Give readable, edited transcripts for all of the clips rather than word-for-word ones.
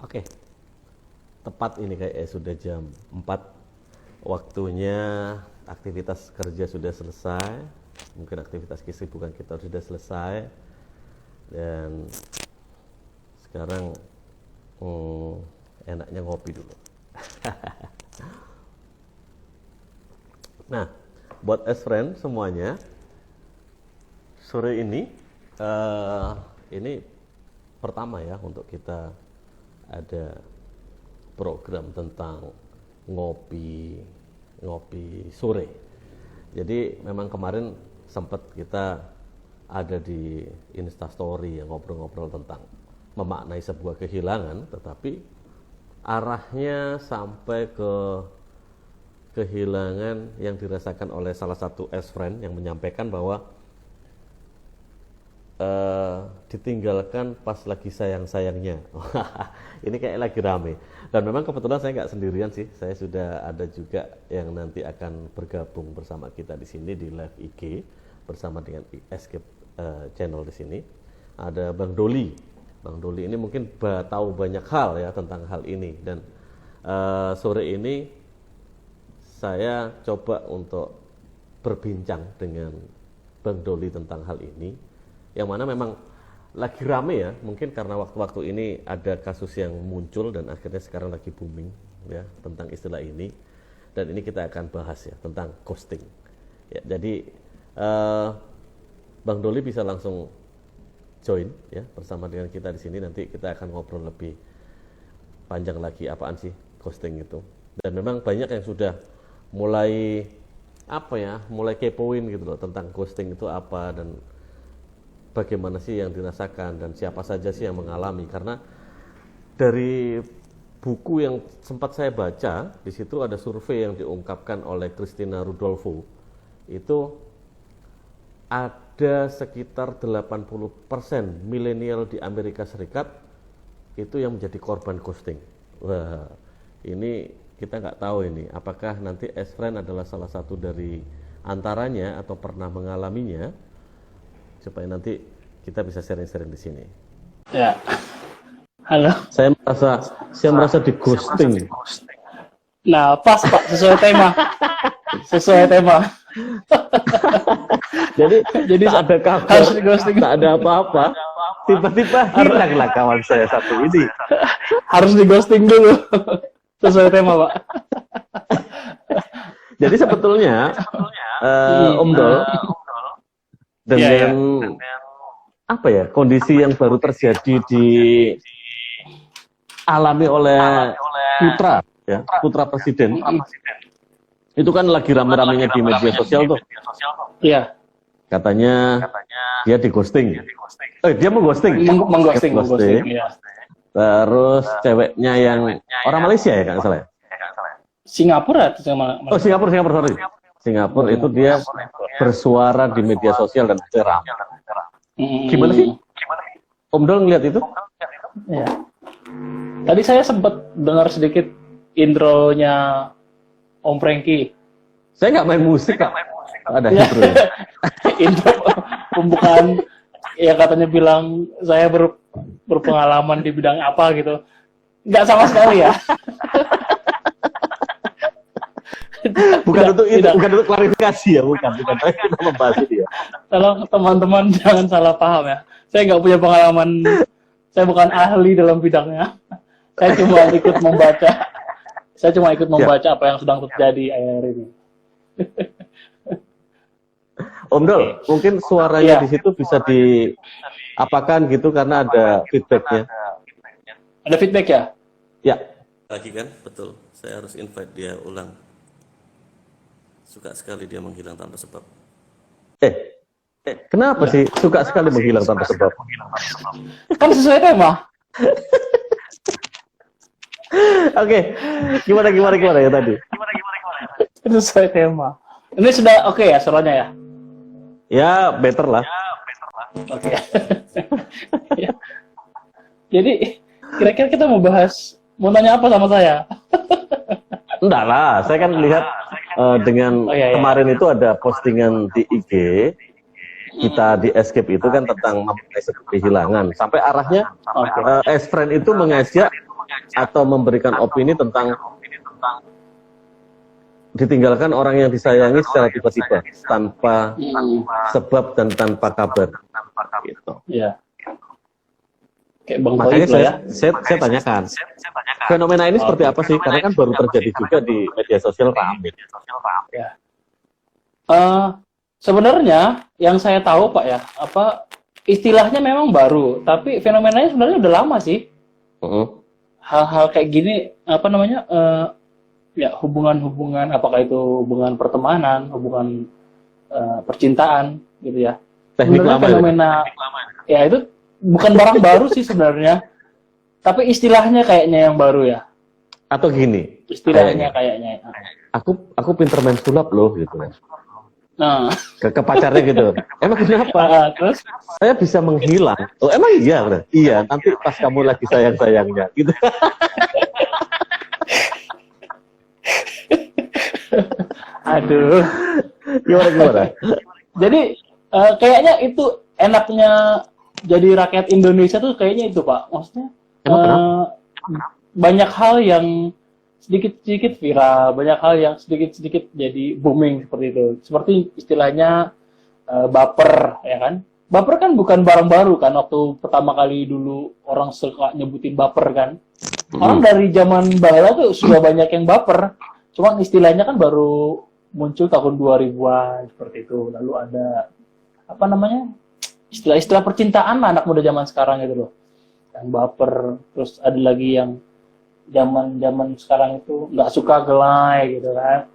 Oke, tepat ini kayak sudah jam 4. Waktunya aktivitas kerja sudah selesai. Mungkin aktivitas kesibukan kita sudah selesai. Dan sekarang enaknya ngopi dulu. Nah, buat S-Friend semuanya, sore ini pertama ya untuk kita ada program tentang ngopi sore. Jadi memang kemarin sempat kita ada di Instastory yang ngobrol-ngobrol tentang memaknai sebuah kehilangan, tetapi arahnya sampai ke kehilangan yang dirasakan oleh salah satu S-Friend yang menyampaikan bahwa ditinggalkan pas lagi sayang-sayangnya. Ini kayak lagi rame. Dan memang kebetulan saya nggak sendirian sih. Saya sudah ada juga yang nanti akan bergabung bersama kita di sini di live IG bersama dengan Escape channel di sini. Ada Bang Doli. Bang Doli ini mungkin tahu banyak hal ya tentang hal ini. Dan sore ini saya coba untuk berbincang dengan Bang Doli tentang hal ini. Yang mana memang lagi rame ya, mungkin karena waktu-waktu ini ada kasus yang muncul dan akhirnya sekarang lagi booming ya tentang istilah ini. Dan ini kita akan bahas ya tentang ghosting. Ya, jadi Bang Doli bisa langsung join ya bersama dengan kita di sini. Nanti kita akan ngobrol lebih panjang lagi apaan sih ghosting itu. Dan memang banyak yang sudah mulai mulai kepoin gitu loh tentang ghosting itu apa dan bagaimana sih yang dirasakan dan siapa saja sih yang mengalami. Karena dari buku yang sempat saya baca, di situ ada survei yang diungkapkan oleh Christina Rudolpho. Itu ada sekitar 80% milenial di Amerika Serikat itu yang menjadi korban ghosting. Wah, ini kita nggak tahu ini apakah nanti S-Friend adalah salah satu dari antaranya atau pernah mengalaminya, supaya nanti kita bisa sharing-sharing di sini. Ya. Halo. Saya merasa di ghosting. Nah, pas Pak, sesuai tema. Jadi ada kabar, harus di ghosting. tak ada apa-apa, tiba-tiba hilanglah kawan saya satu ini. Harus di ghosting dulu. Sesuai tema, Pak. Jadi sebetulnya Om Dol dengan kondisi yang baru terjadi dialami oleh putra presiden itu kan lagi rame-ramenya di media sosial tuh. Iya. Katanya dia di ghosting. Dia mau ghosting. Mengghosting. Ya. Terus ceweknya yang orang Malaysia ya, nggak salah ya? Singapura atau Singapura, sorry. Singapura itu dia bersuara di media sosial dan cerah. Gimana sih? Om Dol ngeliat itu? Ya. Tadi saya sempat dengar sedikit intronya Om Franky. Saya nggak main musik, Kak. Ada Ya. intro. Intro pembukaan ya katanya bilang saya berpengalaman di bidang apa gitu. Nggak sama sekali ya. Bukan untuk klarifikasi ya, bukan. Kita membahas itu ya. Tolong teman-teman jangan salah paham ya. Saya nggak punya pengalaman, saya bukan ahli dalam bidangnya. Saya cuma ikut membaca apa yang sedang terjadi akhir ini. Om Dol, mungkin suaranya di situ bisa diapakan gitu karena ada feedbacknya. Ada feedback ya? Ya. Lagi kan, betul. Saya harus invite dia ulang. Suka sekali dia menghilang tanpa sebab. Kenapa sih suka sekali menghilang tanpa sebab? Kan sesuai tema. Oke, gimana ya tadi? Sesuai tema. Ini sudah oke ya suaranya ya? Ya, better lah. Oke. Ya. Jadi kira-kira kita mau tanya apa sama saya? Enggak lah, saya kan lihat kemarin itu ada postingan di IG kita di Escape itu kan tentang kehilangan. Sampai arahnya S-Friend itu mengajak atau memberikan opini tentang ditinggalkan orang yang disayangi secara tiba-tiba tanpa sebab dan tanpa kabar gitu. Iya. Kayak Bang Makanya Toib lah ya. saya tanyakan fenomena ini seperti apa sih, karena kan baru terjadi juga di media sosial ramai. Ya. Sebenarnya yang saya tahu Pak ya, istilahnya memang baru, tapi fenomenanya sebenarnya udah lama sih. Hal-hal kayak gini, ya hubungan-hubungan, apakah itu hubungan pertemanan, hubungan percintaan, gitu ya. Teknik Sebenarnya lama fenomena, ya itu bukan barang baru sih sebenarnya, tapi istilahnya kayaknya yang baru ya. Atau gini, Istilahnya kayaknya. aku pinter main sulap loh gitu. Nah, Ke pacarnya gitu. Emang kenapa? terus Saya bisa menghilang. Oh emang iya, bener? Iya. Nanti pas kamu lagi sayang-sayangnya, gitu. aduh. Gimana? Jadi kayaknya itu enaknya jadi rakyat Indonesia tuh kayaknya itu Pak. Maksudnya banyak hal yang sedikit-sedikit viral, banyak hal yang sedikit-sedikit jadi booming seperti itu. Seperti istilahnya baper, ya kan? Baper kan bukan barang baru kan, waktu pertama kali dulu orang suka nyebutin baper kan. Orang dari zaman bahula tuh sudah banyak yang baper. Cuman istilahnya kan baru muncul tahun 2000-an seperti itu. Lalu ada istilah-istilah percintaan lah anak muda zaman sekarang gitu loh. Yang baper, terus ada lagi yang zaman sekarang itu nggak suka gelai gitu kan.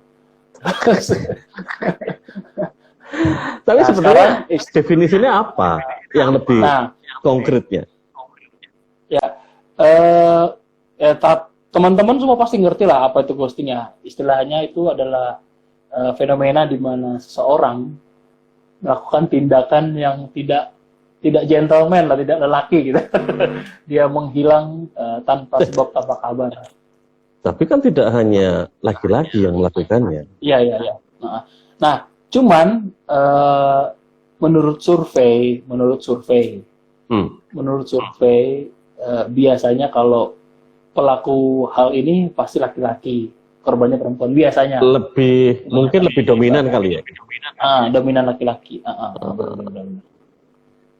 Tapi sebenarnya definisinya apa yang lebih konkretnya? Ya, teman-teman semua pasti ngerti lah apa itu ghostingnya. Istilahnya itu adalah fenomena di mana seseorang melakukan tindakan yang tidak gentleman lah, tidak lelaki gitu. Dia menghilang tanpa sebab, tanpa kabar. Tapi kan tidak hanya laki-laki yang melakukannya. Iya. Nah, cuman menurut survei, biasanya kalau pelaku hal ini pasti laki-laki, korbannya perempuan biasanya. Mungkin lebih dominan kali ya. Dominan laki-laki.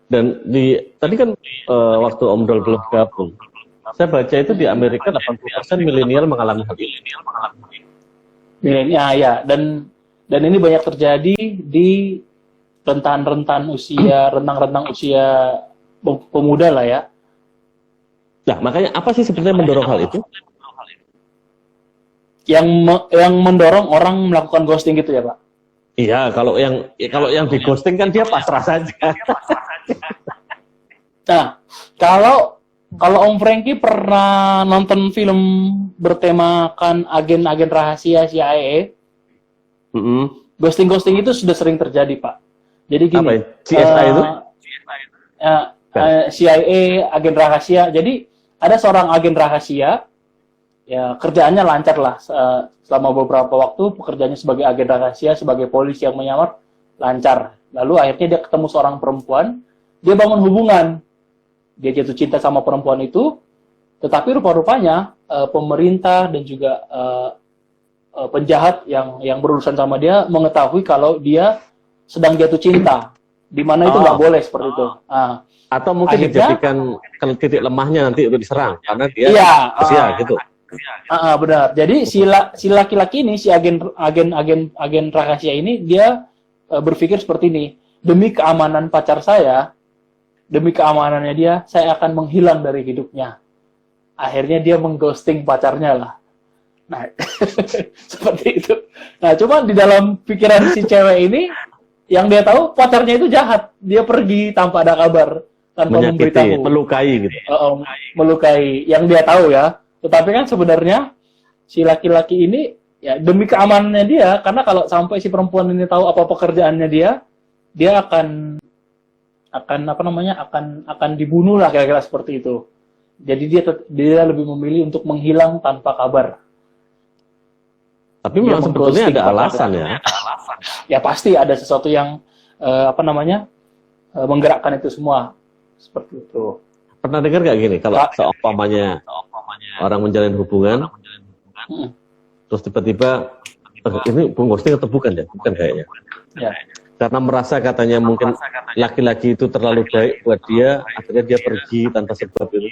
Dan tadi kan waktu Om Dol belum gabung, saya baca itu di Amerika 80% milenial mengalami hal ini. Milenial ya, dan ini banyak terjadi di rentang-rentang usia pemuda lah ya. Nah, makanya apa sih sebenarnya mendorong hal itu? Yang mendorong orang melakukan ghosting gitu ya, Pak? Iya, kalau yang di ghosting kan dia pasrah saja. Nah, kalau Om Franky pernah nonton film bertemakan agen-agen rahasia CIA, ghosting itu sudah sering terjadi, Pak. Jadi gini, apa CSI itu? CIA, agen rahasia. Jadi ada seorang agen rahasia, ya kerjaannya lancar lah. Selama beberapa waktu pekerjaannya sebagai agen rahasia, sebagai polisi yang menyamar, lancar. Lalu akhirnya dia ketemu seorang perempuan, dia bangun hubungan. Dia jatuh cinta sama perempuan itu, tetapi rupa-rupanya pemerintah dan juga penjahat yang berurusan sama dia mengetahui kalau dia sedang jatuh cinta, di mana itu nggak boleh seperti itu. Atau mungkin dijadikan titik lemahnya nanti untuk diserang karena dia usia gitu. Benar. Jadi si laki-laki ini, si agen rahasia ini, dia berpikir seperti ini: demi keamanan pacar saya, demi keamanannya dia, saya akan menghilang dari hidupnya. Akhirnya dia mengghosting pacarnya lah. Nah, seperti itu. Nah, cuma di dalam pikiran si cewek ini, yang dia tahu pacarnya itu jahat. Dia pergi tanpa ada kabar, tanpa memberitahu. Melukai gitu. Melukai. Yang dia tahu ya. Tetapi kan sebenarnya si laki-laki ini ya demi keamanannya dia, karena kalau sampai si perempuan ini tahu apa pekerjaannya dia akan dibunuh lah, kira-kira seperti itu. Jadi dia lebih memilih untuk menghilang tanpa kabar. Tapi memang sebetulnya ada alasan ya. Ya pasti ada sesuatu yang menggerakkan itu semua. Seperti itu. Pernah dengar nggak gini, kalau seumpamanya orang menjalin hubungan, terus tiba-tiba ini ghosting atau bukan ya? Bukan kayaknya. Ya. Karena merasa katanya mungkin laki-laki itu terlalu baik buat dia, akhirnya dia pergi tanpa sebab itu.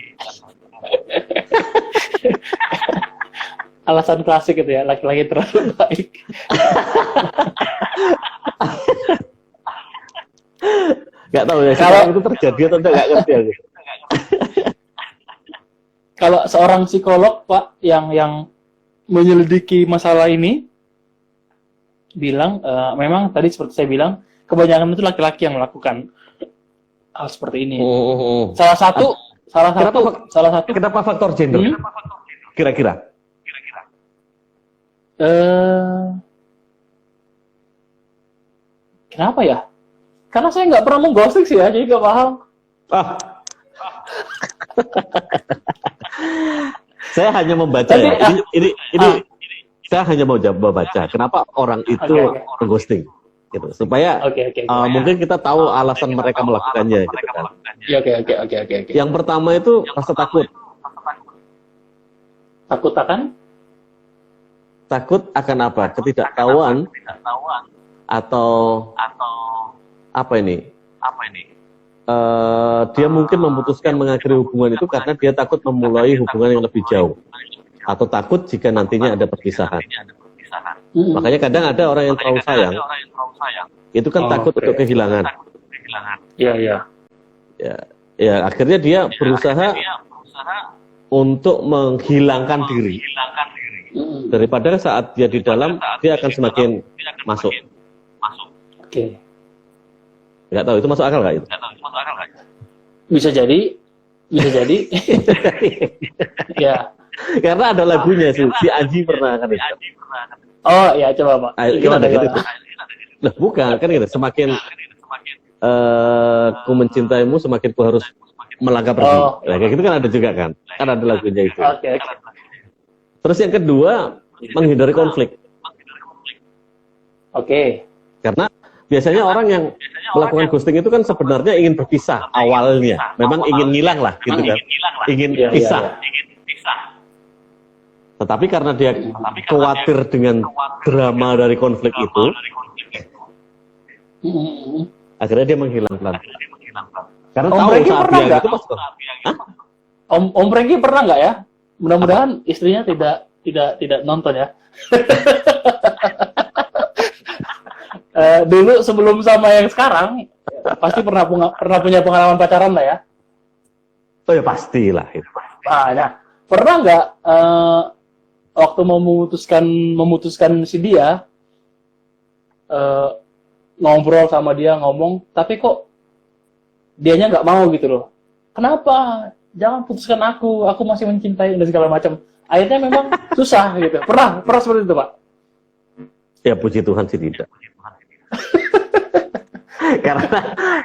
Alasan klasik itu ya, laki-laki terlalu baik. Nggak tahu ya, sekarang itu terjadi atau nggak ngerti aku. Kalau seorang psikolog, Pak, yang menyelidiki masalah ini, bilang, memang tadi seperti saya bilang, kebanyakan itu laki-laki yang melakukan hal seperti ini. Salah satu, Kenapa faktor gender? Kira-kira? Kenapa ya? Karena saya nggak pernah mengghosting sih ya, jadi nggak paham. Saya hanya membaca Tapi, ya. Ini saya hanya mau baca. Kenapa orang itu ghosting? Gitu. Supaya mungkin kita tahu alasan mereka melakukannya. Gitu kan. Oke. Yang pertama itu rasa takut. Takut akan? Takut akan apa? Ketidaktahuan atau apa ini? Dia mungkin memutuskan mengakhiri hubungan itu karena dia takut memulai hubungan yang lebih jauh, atau takut jika nantinya ada perpisahan. Makanya kadang ada orang yang terlalu sayang, itu kan takut untuk kehilangan. Iya. Ya, akhirnya dia berusaha untuk menghilangkan diri. Daripada saat dia di dalam, dia akan semakin masuk. Oke. Nggak tahu itu masuk akal nggak itu? Bisa jadi. Ya. Karena ada lagunya sih, si Aji pernah kan itu. Oh ya, coba Pak. Gimana gitu? Lah bukan, kan gitu. Semakin ku mencintaimu, semakin ku harus melangkah pergi. Nah, kayak gitu kan ada juga kan? Kan ada lagunya itu. Oke. Terus yang kedua, menghindari konflik. Oke. Karena biasanya orang yang melakukan ghosting itu kan sebenarnya ingin berpisah awalnya. Memang ingin ngilang lah gitu kan. Ingin pisah. Tetapi karena dia khawatir dengan drama dari konflik itu, akhirnya dia menghilang pelan. Karena Om tahu Franky saat pernah dia nggak? itu pasti. Om Franky pernah nggak ya? Mudah-mudahan istrinya tidak nonton ya. Dulu sebelum sama yang sekarang pasti pernah punya pengalaman pacaran lah ya. Oh ya pastilah itu. Nah, pernah nggak waktu mau memutuskan si dia ngobrol sama dia, ngomong, tapi kok dianya nggak mau gitu loh. Kenapa? Jangan putuskan aku masih mencintai dan segala macam. Akhirnya memang susah gitu. Pernah seperti itu, Pak? Ya puji Tuhan sih tidak. Karena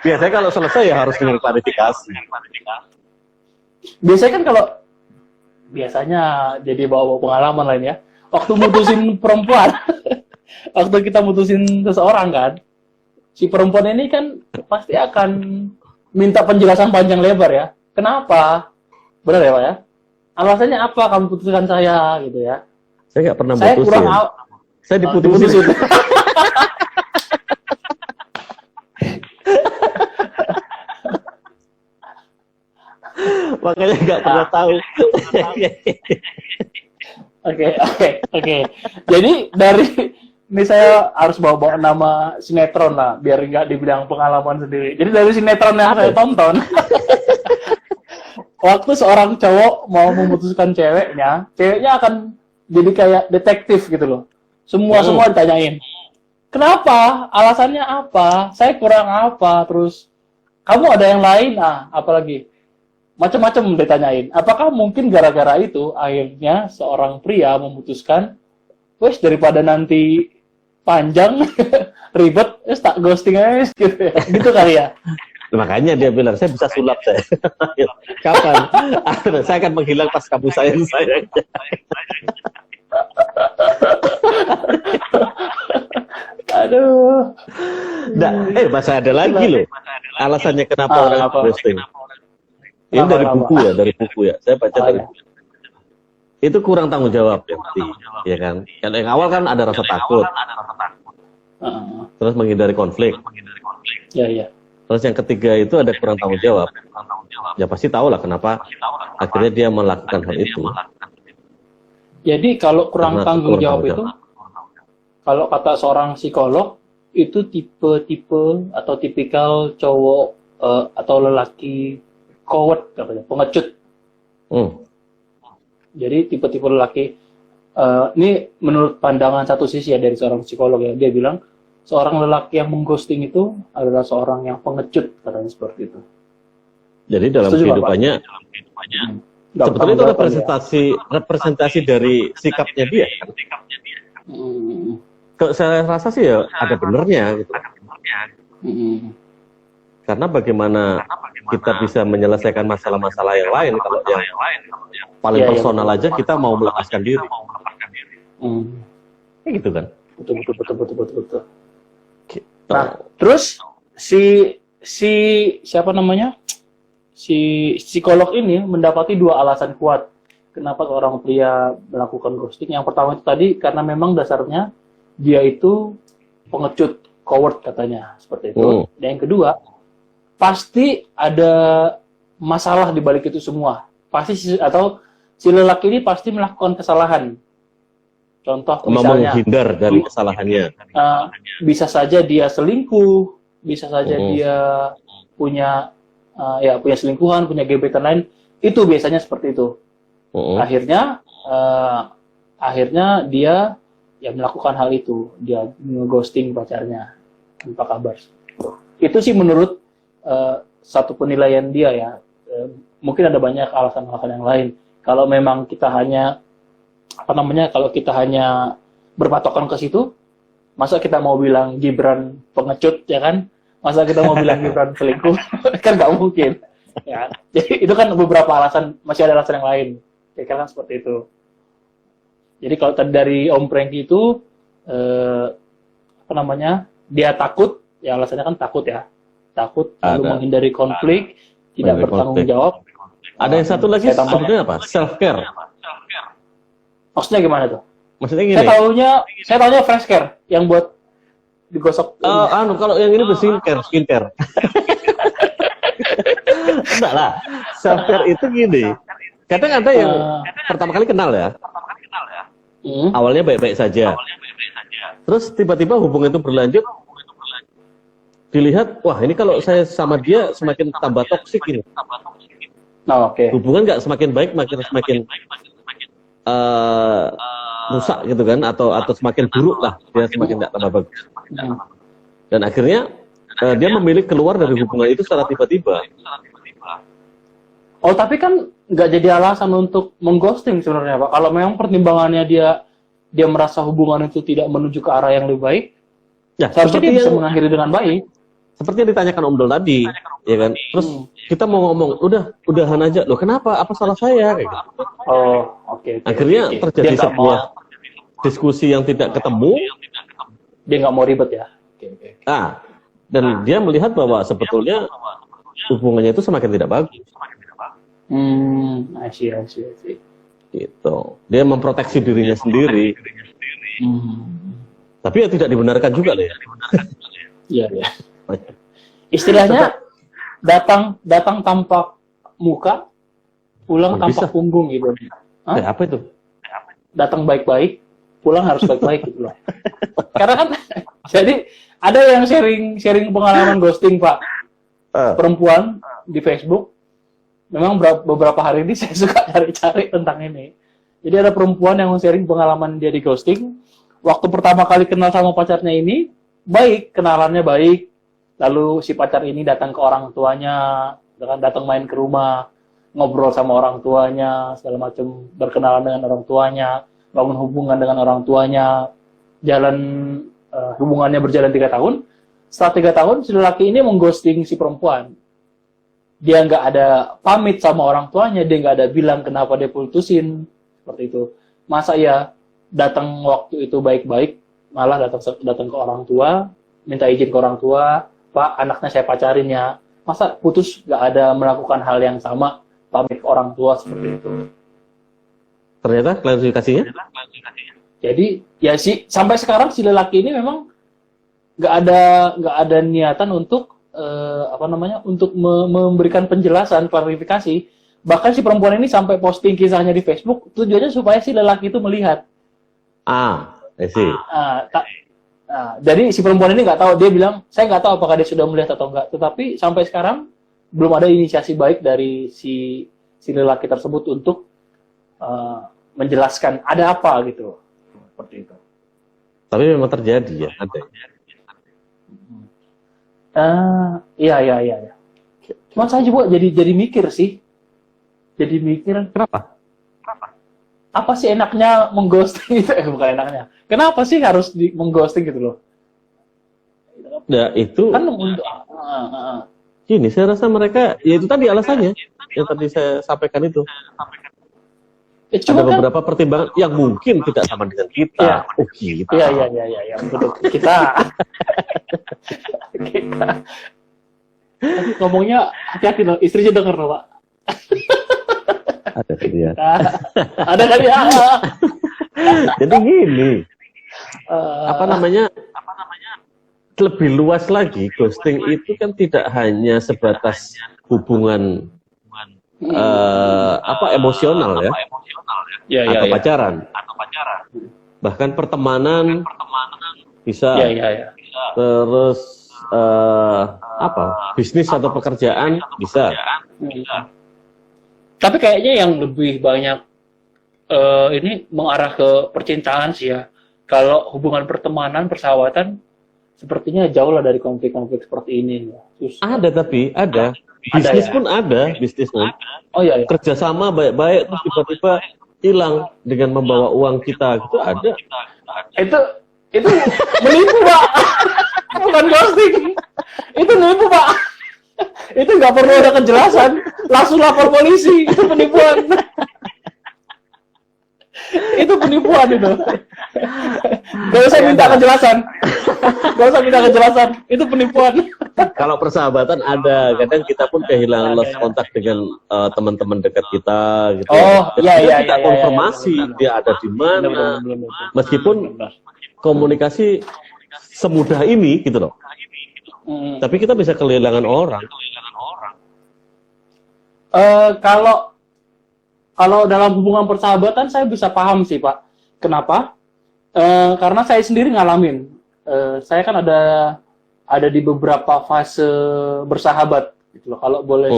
biasanya kalau selesai ya harus dengan klarifikasi. Biasanya jadi bawa pengalaman lain ya. Waktu mutusin perempuan, waktu kita mutusin seseorang kan, si perempuan ini kan pasti akan minta penjelasan panjang lebar ya. Kenapa? Benar ya Pak ya? Alasannya apa kamu putuskan saya gitu ya? Saya nggak pernah Saya mutusin. kurang Saya diputusin. Makanya nggak pernah tahu. Oke. Jadi dari ini saya harus bawa nama sinetron lah, biar nggak dibilang pengalaman sendiri. Jadi dari sinetron yang saya tonton, waktu seorang cowok mau memutuskan ceweknya akan jadi kayak detektif gitu loh. Semua ditanyain. Kenapa? Alasannya apa? Saya kurang apa? Terus kamu ada yang lain? Apalagi? Macam-macam ditanyain. Apakah mungkin gara-gara itu akhirnya seorang pria memutuskan, wes daripada nanti panjang ribet, tak ghosting aja gitu ya. Gitu kali ya. Makanya dia bilang, saya bisa sulap saya. Kapan? Saya akan menghilang pas kamu sayang saya. Aduh. Masih ada lagi loh. Alasannya kenapa orang ghosting. Ini dari buku ya. Saya baca dari buku. itu kurang tanggung jawab berarti, ya kan? Yang awal kan ada rasa takut, terus menghindari konflik. Ya. Terus yang ketiga itu ada kurang tanggung jawab. Ya pasti tahu lah kenapa akhirnya dia melakukan hal itu. Jadi kalau kurang Karena tanggung kurang jawab tanggung itu, kalau kata seorang psikolog, itu tipe-tipe atau tipikal cowok atau lelaki coward, katanya, pengecut. Jadi tipe-tipe lelaki, ini menurut pandangan satu sisi ya dari seorang psikolog ya, dia bilang seorang lelaki yang mengghosting itu adalah seorang yang pengecut, katanya seperti itu. Jadi dalam Setuju, kehidupannya, sebetulnya itu representasi dari sikapnya dia. Saya rasa sih ya ada benernya gitu. Karena bagaimana kita bisa menyelesaikan masalah-masalah yang lain kalau yang paling personal aja kita mau melepaskan diri. Kayak gitu kan. Betul. Gitu. Nah, terus si siapa namanya? Si psikolog ini mendapati dua alasan kuat kenapa seorang pria melakukan ghosting. Yang pertama itu tadi karena memang dasarnya dia itu pengecut, coward katanya, seperti itu. Dan yang kedua, pasti ada masalah di balik itu semua. Pasti si lelaki ini pasti melakukan kesalahan. Contoh misalnya menghindar dari kesalahannya. Bisa saja dia selingkuh, bisa saja dia punya selingkuhan, punya gebetan lain. Itu biasanya seperti itu. Akhirnya dia ya melakukan hal itu, dia nge-ghosting pacarnya tanpa kabar. Itu sih menurut satu penilaian dia ya. Mungkin ada banyak alasan-alasan yang lain. Kalau memang kita hanya kalau kita hanya berpatokan ke situ, masa kita mau bilang Gibran pengecut, ya kan? Masa kita mau bilang Gibran selingkuh, kan nggak mungkin. Ya. Jadi itu kan beberapa alasan, masih ada alasan yang lain. Kira-kira kan seperti itu. Jadi kalau tadi dari Om Prengki itu, dia takut, ya alasannya kan takut ya. Takut, lalu menghindari konflik, tidak bertanggung jawab. Ada yang satu lagi, sebetulnya apa? Self-care. Maksudnya gimana tuh? Maksudnya gini. Saya taunya fresh care yang buat digosok. Kalau yang ini skincare. Enggak lah. Self care itu gini. Kadang ada yang pertama kali kenal ya. Awalnya baik-baik saja. Terus tiba-tiba hubungan itu berlanjut. Dilihat, wah ini kalau saya sama dia semakin tambah toksik ini. Hubungan nggak semakin baik, semakin rusak gitu kan, atau semakin buruk lah, dia semakin nggak tambah bagus. Dan akhirnya dia memilih keluar dari hubungan itu secara tiba-tiba. Oh, tapi kan nggak jadi alasan untuk mengghosting sebenarnya, Pak. Kalau memang pertimbangannya dia merasa hubungan itu tidak menuju ke arah yang lebih baik, ya seharusnya dia bisa mengakhiri dengan baik. Seperti yang ditanyakan Om Dol tadi, ya kan? Terus kita mau ngomong, udahan aja. Loh, kenapa? Apa salah saya? Kayak gitu. Akhirnya terjadi sebuah diskusi yang tidak ketemu. Dia nggak mau ribet ya. Dan dia melihat bahwa sebetulnya hubungannya itu semakin tidak bagus. I see. Gitu. Dia memproteksi dirinya sendiri. Tapi ya tidak dibenarkan juga loh ya. Iya. Istilahnya datang tanpa muka, pulang tanpa punggung gitu. Apa itu? Datang baik-baik, pulang harus baik-baik gitu loh. Karena kan jadi ada yang sharing pengalaman ghosting, Pak. Perempuan di Facebook. Memang beberapa hari ini saya suka cari-cari tentang ini. Jadi ada perempuan yang sharing pengalaman dia di ghosting. Waktu pertama kali kenal sama pacarnya ini, baik, kenalannya baik. Lalu si pacar ini datang ke orang tuanya, datang main ke rumah, ngobrol sama orang tuanya, segala macam, berkenalan dengan orang tuanya, bangun hubungan dengan orang tuanya, hubungannya berjalan 3 tahun. Setelah 3 tahun, si lelaki ini mengghosting si perempuan. Dia nggak ada pamit sama orang tuanya, dia nggak ada bilang kenapa dia putusin, seperti itu. Masa ya datang waktu itu baik-baik, malah datang ke orang tua, minta izin ke orang tua, Pak, anaknya saya pacarin ya. Masa putus nggak ada melakukan hal yang sama, pamit ke orang tua seperti itu. Ternyata klarifikasinya? Jadi ya sampai sekarang si lelaki ini memang nggak ada niatan untuk untuk memberikan penjelasan, klarifikasi. Bahkan si perempuan ini sampai posting kisahnya di Facebook tujuannya supaya si lelaki itu melihat. I see. Jadi si perempuan ini nggak tahu, dia bilang saya nggak tahu apakah dia sudah melihat atau enggak. Tetapi sampai sekarang belum ada inisiasi baik dari si lelaki tersebut untuk menjelaskan ada apa gitu, seperti itu. Tapi memang terjadi ya, ada. Iya. Cuma saya juga jadi mikir sih. Jadi mikir Kenapa? apa sih enaknya mengghosting itu? Bukan enaknya. Kenapa sih harus mengghosting gitu loh? Ya itu Kan untuk gini, saya rasa mereka ya itu tadi alasannya yang tadi saya sampaikan itu. cuma Ada kan beberapa pertimbangan yang mungkin tidak sama dengan kita. Iya. Oh gitu. Iya, betul. Kita tapi ngomongnya hati-hati loh, istrinya denger loh, Pak. Ada sih dia. Ada kan ya? Jadi gini, apa namanya? Lebih luas lagi, ghosting itu kan tidak hanya sebatas hubungan emosional ya, atau pacaran. Bahkan pertemanan bisa, Iya. terus bisnis atau pekerjaan bisa. Tapi kayaknya yang lebih banyak ini mengarah ke percintaan sih ya. Kalau hubungan pertemanan, persahabatan, sepertinya jauh lah dari konflik-konflik seperti ini. Ada tapi ada. Bisnis ya? pun ada, bisnis pun. Oh iya. Kerjasama baik-baik terus tiba-tiba hilang dengan membawa uang kita gitu ada. Itu menipu, Pak. Bukan ghosting. Itu menipu, Pak. Itu nggak perlu ada kejelasan, langsung lapor polisi. Itu penipuan. Itu penipuan itu. Gak usah minta kejelasan. Itu penipuan. Kalau persahabatan ada, kadang kita pun kehilangan lost kontak dengan teman-teman dekat kita gitu. Oh, iya. Kita konfirmasi dia ada di mana. Meskipun komunikasi semudah ini gitu loh. Tapi kita bisa kehilangan orang. Kalau dalam hubungan persahabatan saya bisa paham sih, Pak. Kenapa? Karena saya sendiri ngalamin. Saya kan ada di beberapa fase bersahabat gitu loh. Kalau boleh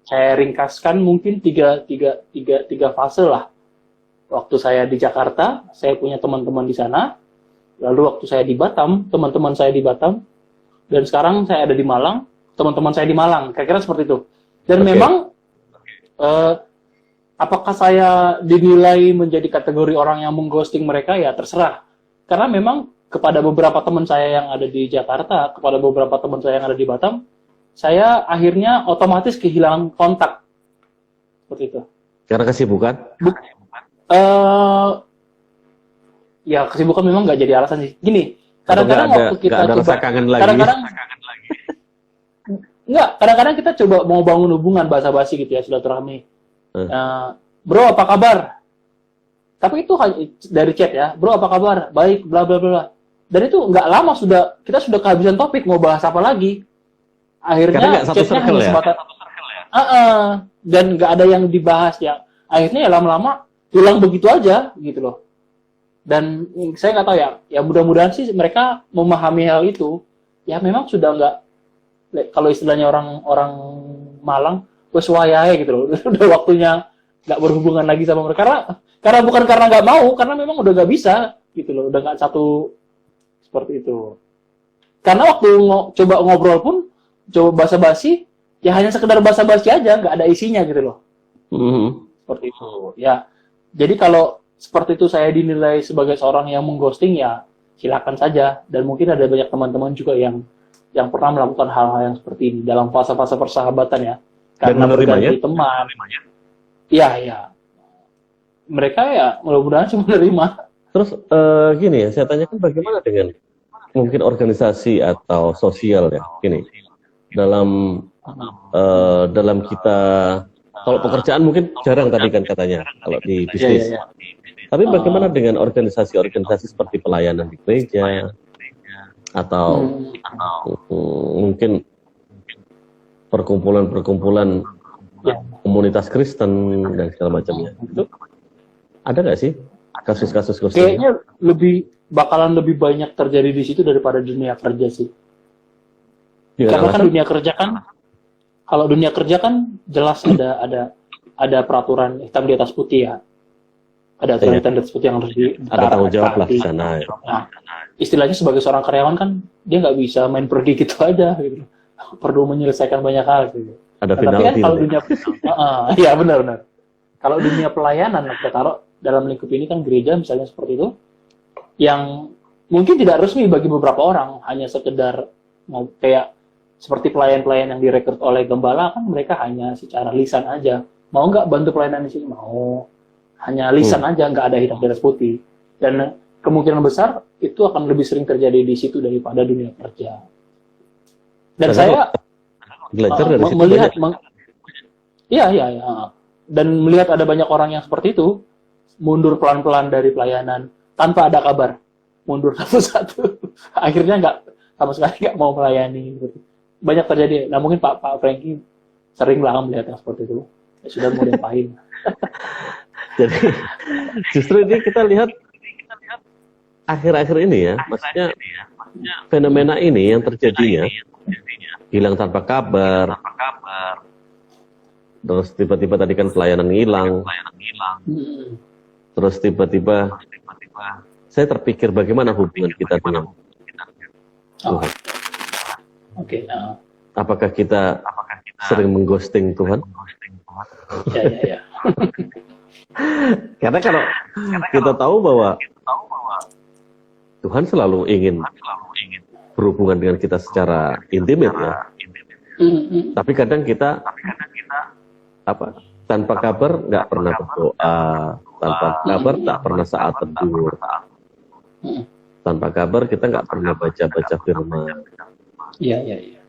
saya ringkaskan mungkin tiga fase lah. Waktu saya di Jakarta, saya punya teman-teman di sana. Lalu waktu saya di Batam, teman-teman saya di Batam. Dan sekarang saya ada di Malang, teman-teman saya di Malang. Kira-kira seperti itu. Dan memang apakah saya dinilai menjadi kategori orang yang mengghosting mereka? Ya terserah. Karena memang kepada beberapa teman saya yang ada di Jakarta, kepada beberapa teman saya yang ada di Batam, saya akhirnya otomatis kehilangan kontak. Seperti itu. Karena kesibukan? Ya kesibukan memang nggak jadi alasan sih. Gini, kadang-kadang waktu kita ada rasa kangen lagi. Kadang-kadang kita coba mau bangun hubungan basa-basi gitu ya, silaturahmi. Bro, apa kabar? Tapi itu dari chat ya, bro apa kabar? Baik, bla bla bla. Dan itu nggak lama kita sudah kehabisan topik, mau bahas apa lagi? Akhirnya chatnya hanya sebatas dan nggak ada yang dibahas ya. Akhirnya ya lama-lama hilang begitu aja gitu loh. Dan saya nggak tahu ya mudah-mudahan sih mereka memahami hal itu. Ya memang sudah nggak, kalau istilahnya orang Malang, wes wayahe gitu loh. Udah waktunya nggak berhubungan lagi sama mereka. Karena bukan karena nggak mau, karena memang udah nggak bisa gitu loh. Udah nggak satu seperti itu. Karena waktu coba ngobrol pun, coba basa-basi, ya hanya sekedar basa-basi aja, nggak ada isinya gitu loh. Seperti itu. Ya, jadi kalau seperti itu saya dinilai sebagai seorang yang mengghosting, ya silakan saja. Dan mungkin ada banyak teman-teman juga yang pernah melakukan hal-hal yang seperti ini dalam fase-fase persahabatan ya. Karena berganti teman. Iya. Mereka ya mudah-mudahan sih menerima. Terus gini ya, saya tanyakan bagaimana dengan mungkin organisasi atau sosial ya, gini dalam kita Kalau pekerjaan mungkin jarang tadi kan katanya, kalau di Ya, bisnis. ya, ya. Tapi bagaimana dengan organisasi-organisasi seperti pelayanan di gereja atau mungkin perkumpulan-perkumpulan Ya. komunitas Kristen dan segala macamnya? Itu ada nggak sih kasus-kasus ghosting? Kayaknya bakalan lebih banyak terjadi di situ daripada dunia kerja sih. Dengan Karena kan alasan dunia kerja kan, kalau dunia kerja kan jelas ada peraturan hitam di atas putih ya. Ada aturan Iya. hitam di atas putih yang harus ada tanggung jawab lah di ditaati. sana. Ya. Nah, istilahnya sebagai seorang karyawan kan dia nggak bisa main pergi gitu aja gitu. Perlu menyelesaikan banyak hal gitu. Ada Nah, tapi kan penalti. kalau nanti. dunia iya benar-benar. Kalau dunia pelayanan kita taruh dalam lingkup ini kan gereja misalnya seperti itu, yang mungkin tidak resmi bagi beberapa orang, hanya sekedar mau kayak seperti pelayan-pelayan yang direkrut oleh gembala kan mereka hanya secara lisan aja. Mau nggak bantu pelayanan di sini? Mau. Hanya lisan aja, nggak ada hitam di atas putih. Dan kemungkinan besar itu akan lebih sering terjadi di situ daripada dunia kerja. Dan Padahal saya Belajar dari situ melihat, banyak. iya, iya, iya. Dan melihat ada banyak orang yang seperti itu, mundur pelan-pelan dari pelayanan tanpa ada kabar, mundur satu-satu. Akhirnya nggak sama sekali nggak mau melayani. Gitu. Banyak terjadi. Nah mungkin Pak Franky sering lah melihat yang seperti itu. Ya, sudah mau diapain? Jadi justru ini kita lihat akhir-akhir ini ya, maksudnya fenomena ini yang terjadinya hilang tanpa kabar, terus tiba-tiba tadi kan pelayanan hilang, terus tiba-tiba saya terpikir bagaimana hubungan kita dengan Tuhan. Oke. Apakah kita sering mengghosting Tuhan? Ya, ya, ya. Karena kalau kita tahu bahwa Tuhan selalu ingin berhubungan dengan kita secara intimate ya. Tapi kadang kita tanpa kabar nggak pernah berdoa, tanpa kabar tak pernah saat teduh, tanpa kabar kita nggak pernah baca firman. Iya, iya, iya.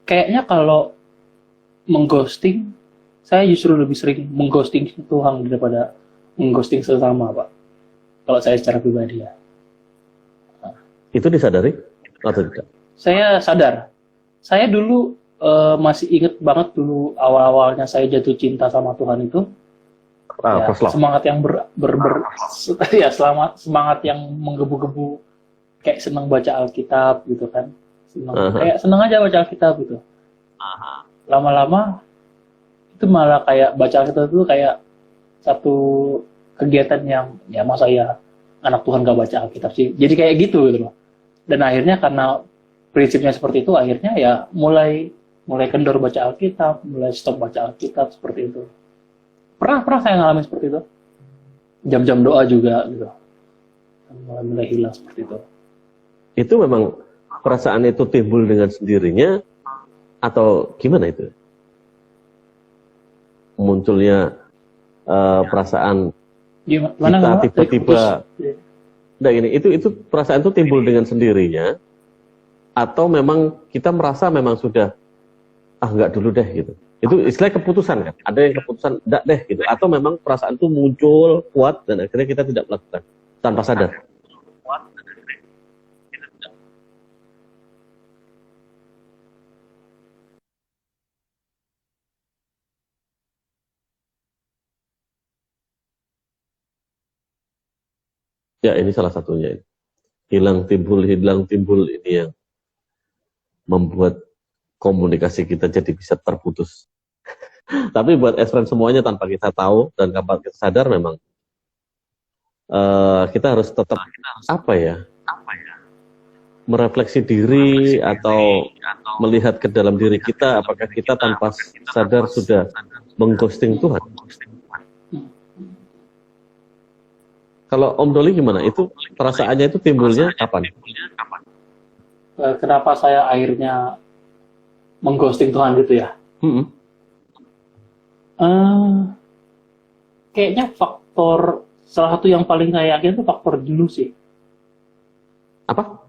Kayaknya kalau mengghosting, saya justru lebih sering mengghosting Tuhan daripada mengghosting sesama, Pak. Kalau saya secara pribadi ya. Itu disadari atau tidak? Saya sadar. Saya dulu masih inget banget dulu awal-awalnya saya jatuh cinta sama Tuhan itu. Ya, First love. semangat yang ya semangat yang menggebu-gebu, kayak senang baca Alkitab gitu kan. Kayak senang aja baca Alkitab gitu. Lama-lama itu malah kayak baca Alkitab itu kayak satu kegiatan yang ya masa ya anak Tuhan gak baca Alkitab sih. Jadi kayak gitu loh. Dan akhirnya karena prinsipnya seperti itu, akhirnya ya mulai kendor baca Alkitab, mulai stop baca Alkitab seperti itu. Pernah saya ngalamin seperti itu. Jam-jam doa juga gitu. Mulai hilang seperti itu. Itu memang perasaan itu timbul dengan sendirinya atau gimana itu? Munculnya perasaan Gimana, kita tiba-tiba. Nah ini itu perasaan itu timbul dengan sendirinya atau memang kita merasa memang sudah nggak dulu deh gitu. Itu istilah keputusan kan. Ada yang keputusan enggak deh gitu atau memang perasaan itu muncul kuat dan akhirnya kita tidak melakukan tanpa sadar. Ya ini salah satunya. Hilang timbul ini yang membuat komunikasi kita jadi bisa terputus. Tapi buat S-Friend semuanya tanpa kita tahu dan tanpa kita sadar memang kita harus tetap merefleksi diri atau melihat ke dalam diri kita apakah kita tanpa sadar sudah mengghosting Tuhan. Kalau Om Doli gimana? Itu perasaannya itu timbulnya kapan? Kenapa saya akhirnya mengghosting Tuhan gitu ya? Kayaknya salah satu yang paling saya yakin itu faktor jenuh sih. Apa?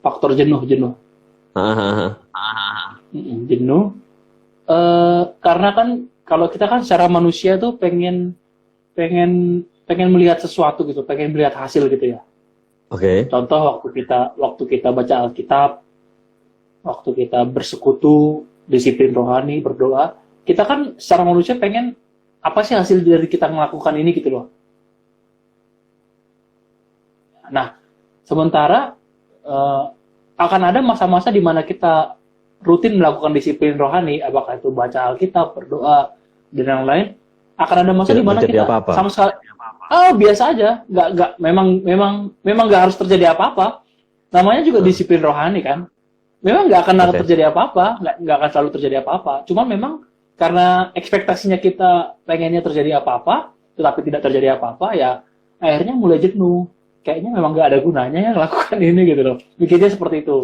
Faktor jenuh. Jenuh. Karena kan kalau kita kan secara manusia tuh pengen pengen pengen melihat sesuatu gitu, pengen melihat hasil gitu ya. Oke. Contoh waktu kita baca Alkitab, waktu kita bersekutu, disiplin rohani, berdoa, kita kan secara manusia pengen apa sih hasil dari kita melakukan ini gitu loh. Nah, sementara akan ada masa-masa di mana kita rutin melakukan disiplin rohani, apakah itu baca Alkitab, berdoa, dan yang lain, akan ada masa di Tidak mana terjadi kita apa-apa. sama sekali biasa aja, memang nggak harus terjadi apa-apa. Namanya juga disiplin rohani kan. Memang nggak akan Oke. terjadi apa-apa, nggak akan selalu terjadi apa-apa. Cuman memang karena ekspektasinya kita pengennya terjadi apa-apa, tetapi tidak terjadi apa-apa, ya akhirnya mulai jenuh. Kayaknya memang nggak ada gunanya ya lakukan ini gitu loh. Mikirnya seperti itu.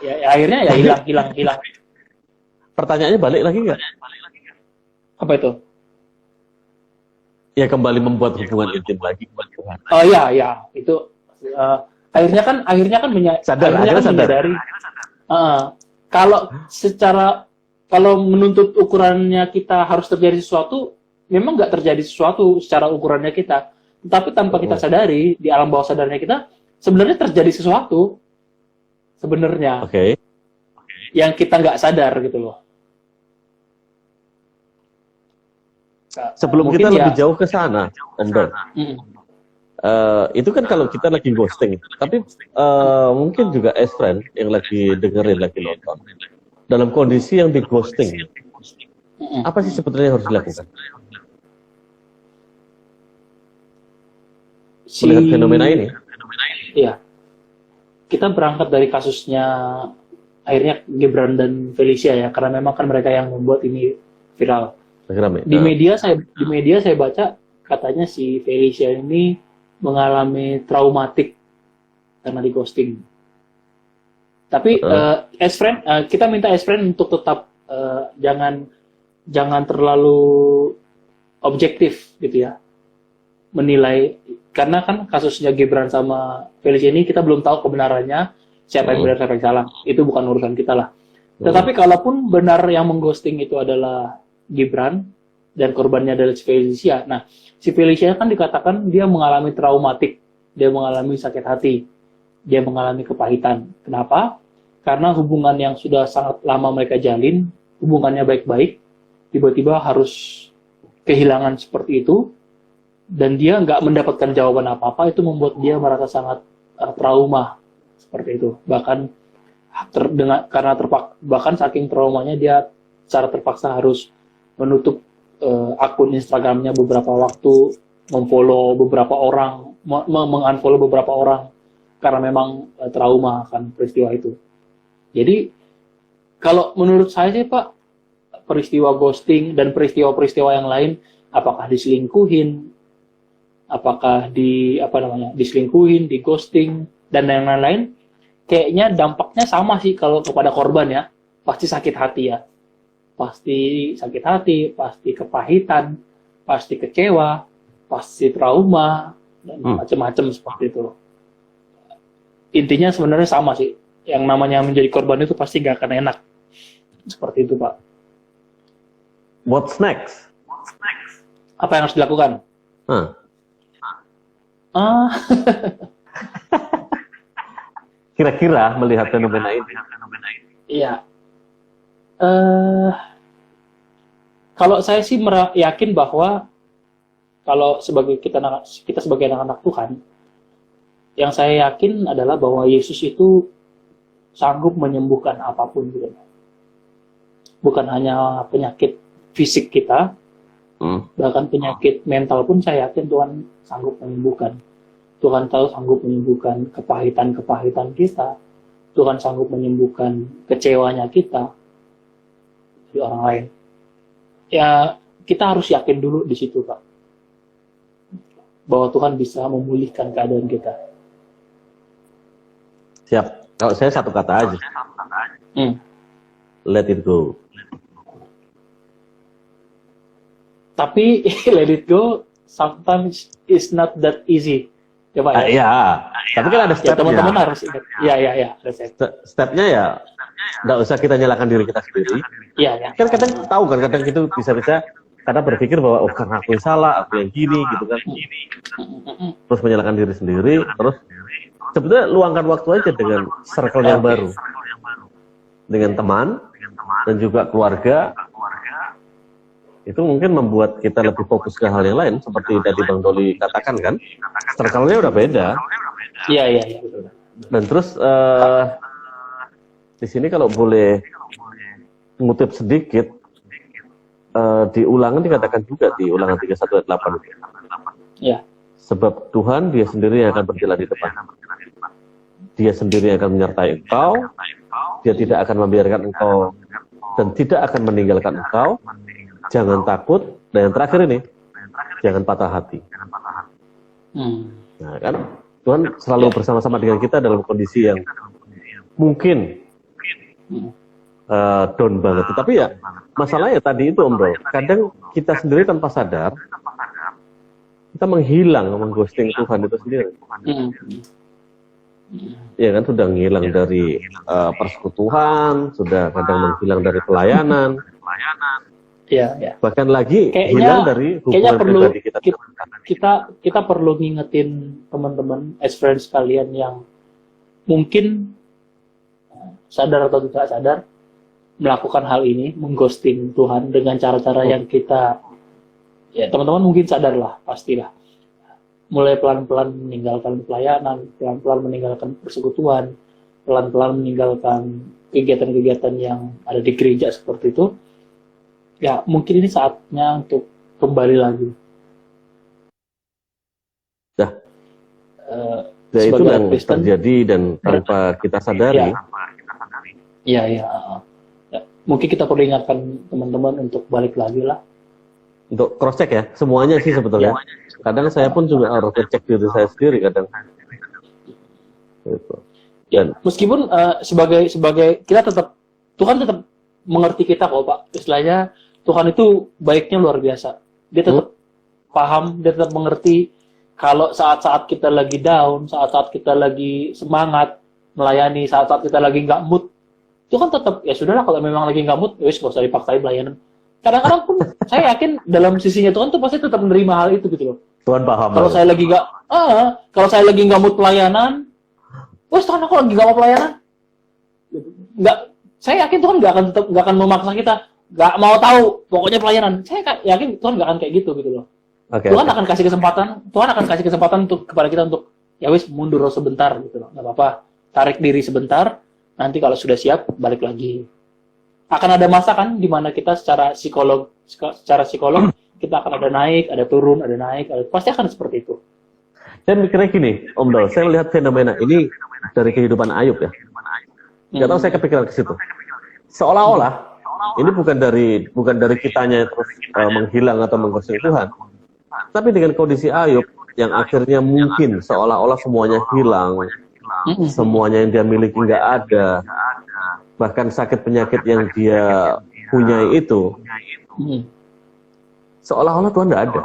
Ya akhirnya ya hilang. Pertanyaannya balik lagi nggak? Apa itu? Ya kembali membuat hubungan intim lagi dengan Tuhan. Oh ya itu akhirnya kan Sadar, akhirnya kan sadar. menyadari kalau menuntut ukurannya kita harus terjadi sesuatu, memang nggak terjadi sesuatu secara ukurannya kita, tetapi tanpa kita sadari di alam bawah sadarnya kita sebenarnya terjadi sesuatu sebenarnya Oke. yang kita nggak sadar gitu loh. Sebelum Mungkin kita ya, lebih jauh ke sana, Om Don, mm, itu kan kalau kita lagi ghosting, tapi mungkin juga as friend yang lagi dengerin, lagi nonton, dalam kondisi yang di ghosting, apa sih sebetulnya yang harus dilakukan? Melihat fenomena ini? Iya. Kita berangkat dari kasusnya akhirnya Gibran dan Felicia ya, karena memang kan mereka yang membuat ini viral. Rame. Di media saya baca katanya si Felicia ini mengalami traumatik karena di ghosting. Tapi as friend, kita minta as friend untuk tetap jangan terlalu objektif gitu ya, menilai, karena kan kasusnya Gibran sama Felicia ini kita belum tahu kebenarannya, siapa yang benar siapa yang salah, itu bukan urusan kita lah. Tetapi kalaupun benar yang mengghosting itu adalah Gibran dan korbannya adalah si Felicia. Nah, si Felicia kan dikatakan dia mengalami traumatik, dia mengalami sakit hati, dia mengalami kepahitan. Kenapa? Karena hubungan yang sudah sangat lama mereka jalin, hubungannya baik-baik, tiba-tiba harus kehilangan seperti itu, dan dia nggak mendapatkan jawaban apa-apa, itu membuat dia merasa sangat trauma seperti itu. Bahkan bahkan saking traumanya dia secara terpaksa harus menutup akun Instagramnya beberapa waktu, memfollow beberapa orang, mengunfollow beberapa orang karena memang trauma akan peristiwa itu. Jadi kalau menurut saya sih Pak, peristiwa ghosting dan peristiwa-peristiwa yang lain, apakah diselingkuhin, apakah diselingkuhin, di ghosting dan yang lain-lain, kayaknya dampaknya sama sih kalau kepada korban ya, pasti sakit hati ya. Pasti sakit hati, pasti kepahitan, pasti kecewa, pasti trauma, dan macam-macam seperti itu. Intinya sebenarnya sama sih. Yang namanya menjadi korban itu pasti nggak akan enak. Seperti itu, Pak. What's next? Apa yang harus dilakukan? Kira-kira melihat fenomena ini. Iya. Kalau saya sih yakin bahwa kalau kita sebagai anak-anak Tuhan, yang saya yakin adalah bahwa Yesus itu sanggup menyembuhkan apapun gitu. Bukan hanya penyakit fisik kita, bahkan penyakit mental pun saya yakin Tuhan sanggup menyembuhkan. Tuhan tahu sanggup menyembuhkan kepahitan kita. Tuhan sanggup menyembuhkan kecewanya kita di orang lain. Ya, kita harus yakin dulu di situ, Pak. Bahwa Tuhan bisa memulihkan keadaan kita. Siap. Kalau saya satu kata aja. Let it go. Tapi let it go sometimes is not that easy. Ya, Pak. Iya. Tapi kan ada Ya, stepnya. teman-teman harus ingat. Iya, ada step. Stepnya ya nggak usah kita nyalakan diri kita sendiri. Iya, ya. Kan kadang tahu kan, kadang itu bisa-bisa karena berpikir bahwa karena aku yang salah, aku yang gini gitu kan. Terus menyalahkan diri sendiri, terus sebetulnya luangkan waktu aja dengan circle yang baru. Dengan teman dan juga keluarga. Itu mungkin membuat kita lebih fokus ke hal yang lain, seperti tadi Bang Doli katakan kan, circle-nya udah beda. Iya. Dan terus di sini kalau boleh ngutip sedikit, di ulangan dikatakan juga di ulangan 31 ayat 8. Iya. Sebab Tuhan dia sendiri yang akan berjalan di depan. Dia sendiri yang akan menyertai engkau. Dia tidak akan membiarkan engkau dan tidak akan meninggalkan engkau. Jangan takut, dan yang terakhir ini, jangan patah hati. Nah kan, Tuhan selalu bersama-sama dengan kita dalam kondisi yang mungkin down banget. Tapi ya, masalahnya tadi itu Om Bro, kadang kita sendiri tanpa sadar, kita menghilang, mengghosting Tuhan itu sendiri. Ya kan, sudah menghilang dari persekutuan, sudah kadang menghilang dari pelayanan. Iya. Bahkan lagi Kayaknya- hilang dari hubungan perlu pribadi kita. kita perlu ngingetin teman-teman as friends kalian yang mungkin sadar atau tidak sadar melakukan hal ini, mengghosting Tuhan dengan cara-cara yang kita, ya teman-teman mungkin sadar lah, pastilah. Mulai pelan-pelan meninggalkan pelayanan, pelan-pelan meninggalkan persekutuan, pelan-pelan meninggalkan kegiatan-kegiatan yang ada di gereja seperti itu. Ya, mungkin ini saatnya untuk kembali lagi. Ya, itu sebagai yang Kristen, terjadi dan tanpa kita sadari. Ya. Ya, mungkin kita perlu ingatkan teman-teman untuk balik lagi lah. Untuk cross check ya, semuanya sih sebetulnya. Kadang saya pun juga harus cek diri saya sendiri kadang. Gitu. Dan Meskipun sebagai kita tetap, Tuhan tetap mengerti kita kok Pak. Istilahnya Tuhan itu baiknya luar biasa. Dia tetap paham, dia tetap mengerti kalau saat-saat kita lagi down, saat-saat kita lagi semangat melayani, saat-saat kita lagi nggak mood, Tuhan tetap, ya sudahlah kalau memang lagi nggak mood, wis nggak usah dipaksain pelayanan. Kadang-kadang pun saya yakin dalam sisinya Tuhan tuh pasti tetap menerima hal itu gitu loh. Tuhan paham. Kalau saya lagi nggak mood pelayanan, wes Tuhan aku lagi nggak mau pelayanan, nggak. Saya yakin Tuhan nggak akan memaksa kita, nggak mau tahu pokoknya pelayanan. Saya yakin Tuhan nggak akan kayak gitu loh. Tuhan akan kasih kesempatan untuk kepada kita untuk ya wis mundur sebentar gitu loh, nggak apa-apa, tarik diri sebentar, nanti kalau sudah siap balik lagi. Akan ada masa kan di mana kita secara psikolog kita akan ada naik, ada turun, ada naik, pasti akan seperti itu. Saya mikirnya gini, Om Dol, saya melihat fenomena ini dari kehidupan Ayub ya. Nggak tahu saya kepikiran ke situ. Seolah-olah ini bukan dari kitanya terus menghilang atau mengghosting Tuhan, tapi dengan kondisi Ayub yang akhirnya mungkin seolah-olah semuanya hilang, semuanya yang dia miliki nggak ada, bahkan sakit penyakit yang dia punya itu, seolah-olah Tuhan nggak ada.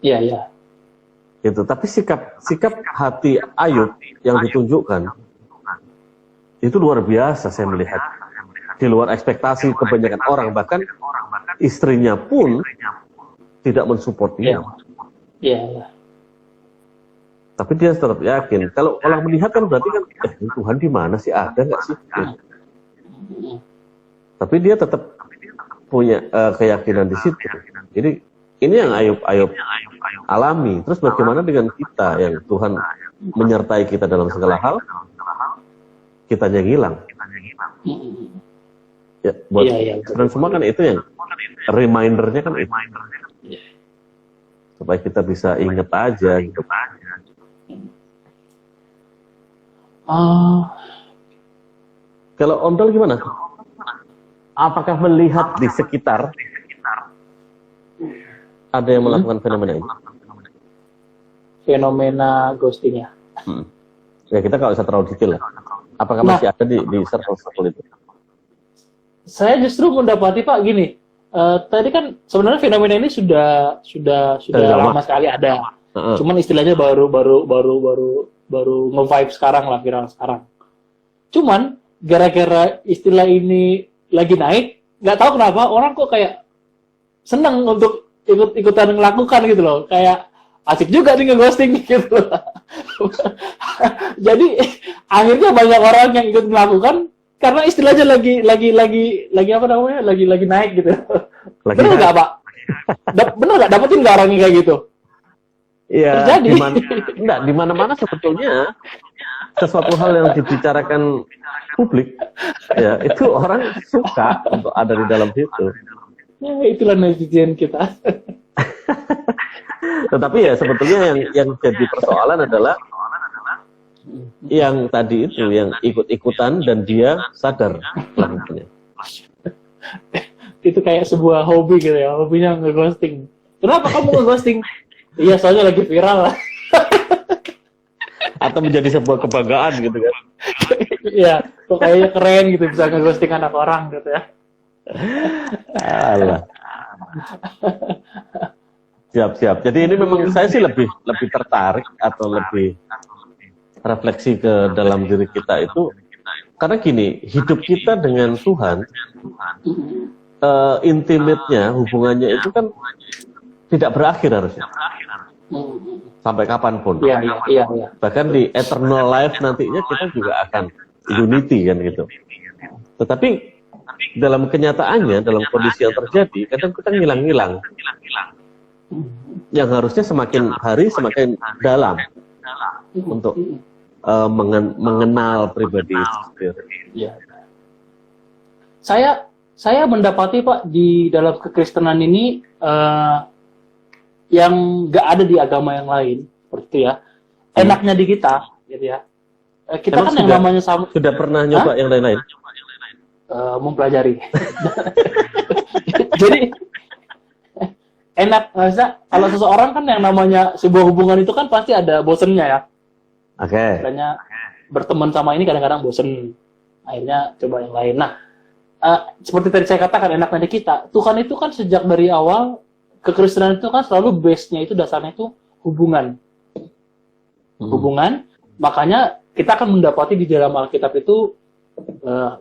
Iya. Gitu. Tapi sikap hati Ayub yang ditunjukkan itu luar biasa saya melihat. Di luar ekspektasi kebanyakan orang, bahkan istrinya pun tidak mensupport dia. Iya. Tapi dia tetap yakin. Kalau orang melihat kan berarti kan, Tuhan di mana sih, ada nggak sih? Tapi dia tetap punya keyakinan di situ. Jadi ini yang Ayub alami. Terus bagaimana dengan kita yang Tuhan menyertai kita dalam segala hal, kita yang hilang. Ya, buat dan semua kan itu yang remindernya kan itu. Supaya kita bisa ingat aja gitu. Kalau Om Dol gimana? Apakah melihat di sekitar ada yang melakukan fenomena ini? Fenomena ghosting ya? Ya kita nggak usah terlalu detail lah. Apakah masih ada di circle itu? Saya justru mendapati Pak gini, tadi kan sebenarnya fenomena ini sudah lama sekali ada. Cuman istilahnya baru nge-vibe sekarang lah, viral sekarang. Cuman gara-gara istilah ini lagi naik, nggak tahu kenapa orang kok kayak seneng untuk ikut-ikutan melakukan gitu loh, kayak asik juga nih nge-ghosting gitu loh. Jadi akhirnya banyak orang yang ikut melakukan karena istilahnya lagi apa namanya, lagi naik gitu. Bener nggak Pak? Bener nggak, dapetin nggak orang yang kayak gitu? Iya, Terjadi. di mana-mana sebetulnya sesuatu hal yang dibicarakan publik, ya itu orang suka untuk ada di dalam situ. Ya, itulah netizen kita. Tetapi ya sebetulnya yang jadi persoalan adalah yang tadi itu, yang ikut-ikutan dan dia sadar melakukannya. Itu kayak sebuah hobi gitu ya, hobinya nge-ghosting. Kenapa kamu nge-ghosting? Iya, soalnya lagi viral lah. Atau menjadi sebuah kebanggaan gitu kan. Iya, kok kayaknya keren gitu bisa nge-ghosting anak orang gitu ya. Alah. Siap. Jadi ini memang saya sih lebih tertarik atau lebih refleksi ke dalam diri kita itu karena gini, hidup kita dengan Tuhan intimate-nya, hubungannya itu kan tidak berakhir harusnya. Sampai kapanpun. Iya. Bahkan di eternal life nantinya kita juga akan unity kan gitu. Tetapi dalam kenyataannya, dalam kondisi yang terjadi, kadang kita ngilang-ngilang. Yang harusnya semakin hari semakin dalam untuk mengenal pribadi itu sendiri. Ya. Saya mendapati Pak di dalam kekristenan ini yang nggak ada di agama yang lain, seperti itu ya. Enaknya di kita, gitu ya. Kita Emang kan yang namanya sama. Sudah pernah nyoba yang lain-lain? Mempelajari. Jadi enak, maksudnya kalau seseorang kan yang namanya sebuah hubungan itu kan pasti ada bosennya ya. Oke. Makanya berteman sama ini kadang-kadang bosen, akhirnya coba yang lain. Nah, seperti tadi saya katakan enaknya di kita, Tuhan itu kan sejak dari awal kekristenan itu kan selalu base-nya itu dasarnya itu hubungan. Hubungan, makanya kita akan mendapati di dalam Alkitab itu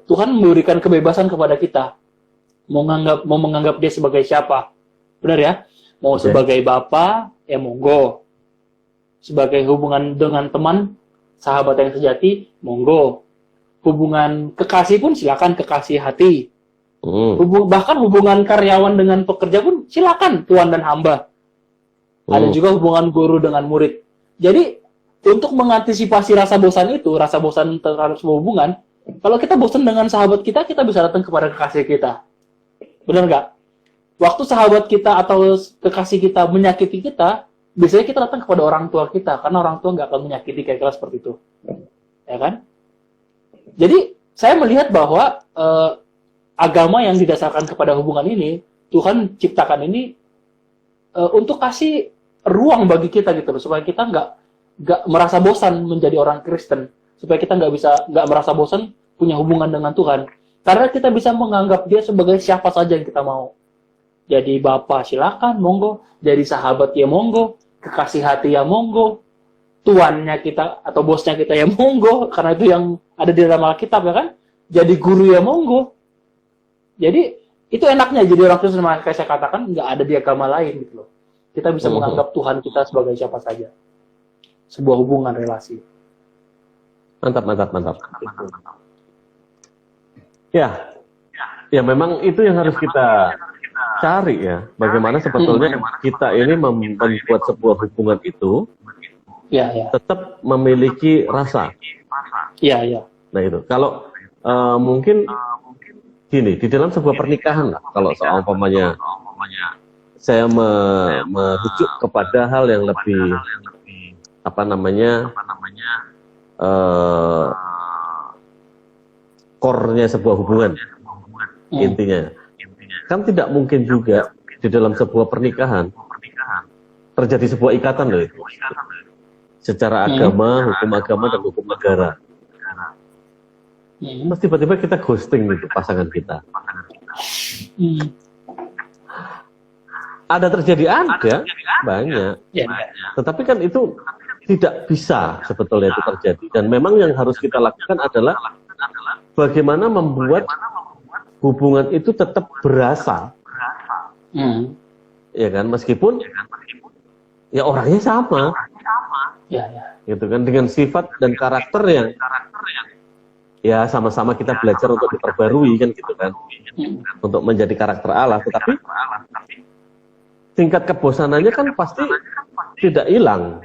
Tuhan memberikan kebebasan kepada kita mau menganggap dia sebagai siapa, benar ya? Mau sebagai bapa, ya monggo. Sebagai hubungan dengan teman, sahabat yang sejati, monggo. Hubungan kekasih pun silakan, kekasih hati. Bahkan hubungan karyawan dengan pekerja pun silakan, tuan dan hamba. Ada juga hubungan guru dengan murid. Jadi untuk mengantisipasi rasa bosan itu, rasa bosan terhadap sebuah hubungan, kalau kita bosan dengan sahabat kita, kita bisa datang kepada kekasih kita. Benar nggak? Waktu sahabat kita atau kekasih kita menyakiti kita, biasanya kita datang kepada orang tua kita, karena orang tua nggak akan menyakiti kira-kira seperti itu. Ya kan? Jadi, saya melihat bahwa agama yang didasarkan kepada hubungan ini, Tuhan ciptakan ini untuk kasih ruang bagi kita gitu loh, supaya kita nggak merasa bosan menjadi orang Kristen, supaya kita nggak merasa bosan punya hubungan dengan Tuhan, karena kita bisa menganggap dia sebagai siapa saja yang kita mau. Jadi bapak silakan, monggo. Jadi sahabat ya monggo. Kekasih hati ya monggo. Tuannya kita atau bosnya kita ya monggo, karena itu yang ada di dalam Alkitab ya kan. Jadi guru ya monggo. Jadi itu enaknya jadi orang Kristen, kayak saya katakan nggak ada di agama lain gitu loh. Kita bisa menganggap Tuhan kita sebagai siapa saja. Sebuah hubungan relasi. Mantap. Ya memang itu yang harus kita cari ya. Bagaimana sebetulnya kita ini membuat sebuah hubungan itu tetap memiliki rasa. Iya. Nah itu, kalau mungkin gini, di dalam sebuah pernikahan lah, kalau seumpamanya saya merujuk kepada hal yang lebih core-nya sebuah hubungan, intinya kan tidak mungkin juga di dalam sebuah pernikahan terjadi sebuah ikatan loh itu, secara agama, hukum agama dan hukum negara. Terus tiba-tiba kita ghosting gitu pasangan kita. Ada terjadi, ada banyak. Tetapi kan itu tidak bisa sebetulnya itu terjadi, dan memang yang harus kita lakukan adalah bagaimana membuat hubungan itu tetap berasa, ya kan, meskipun ya orangnya sama, Ya, ya. gitu kan, dengan sifat dan karakter yang ya sama-sama kita belajar untuk diperbarui kan gitu kan, untuk menjadi karakter Allah, tetapi tingkat kebosanannya kan pasti tidak hilang.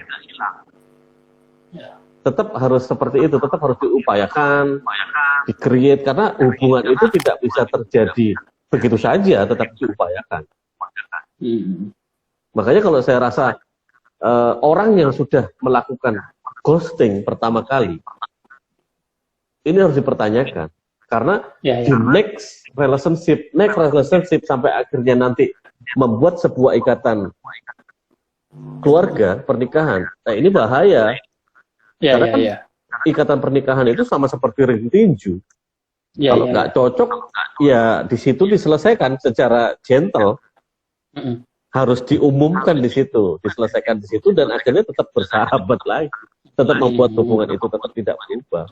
Tetap harus seperti itu, tetap harus diupayakan, di-create, karena hubungan itu tidak bisa terjadi begitu saja, tetap diupayakan. Makanya kalau saya rasa orang yang sudah melakukan ghosting pertama kali, ini harus dipertanyakan. Karena di next relationship sampai akhirnya nanti membuat sebuah ikatan keluarga, pernikahan, nah ini bahaya. Karena kan ikatan pernikahan itu sama seperti ring tinju. Kalau nggak cocok, ya di situ diselesaikan secara gentle. Harus diumumkan di situ, diselesaikan di situ, dan akhirnya tetap bersahabat lagi, tetap membuat hubungan itu tetap tidak berubah.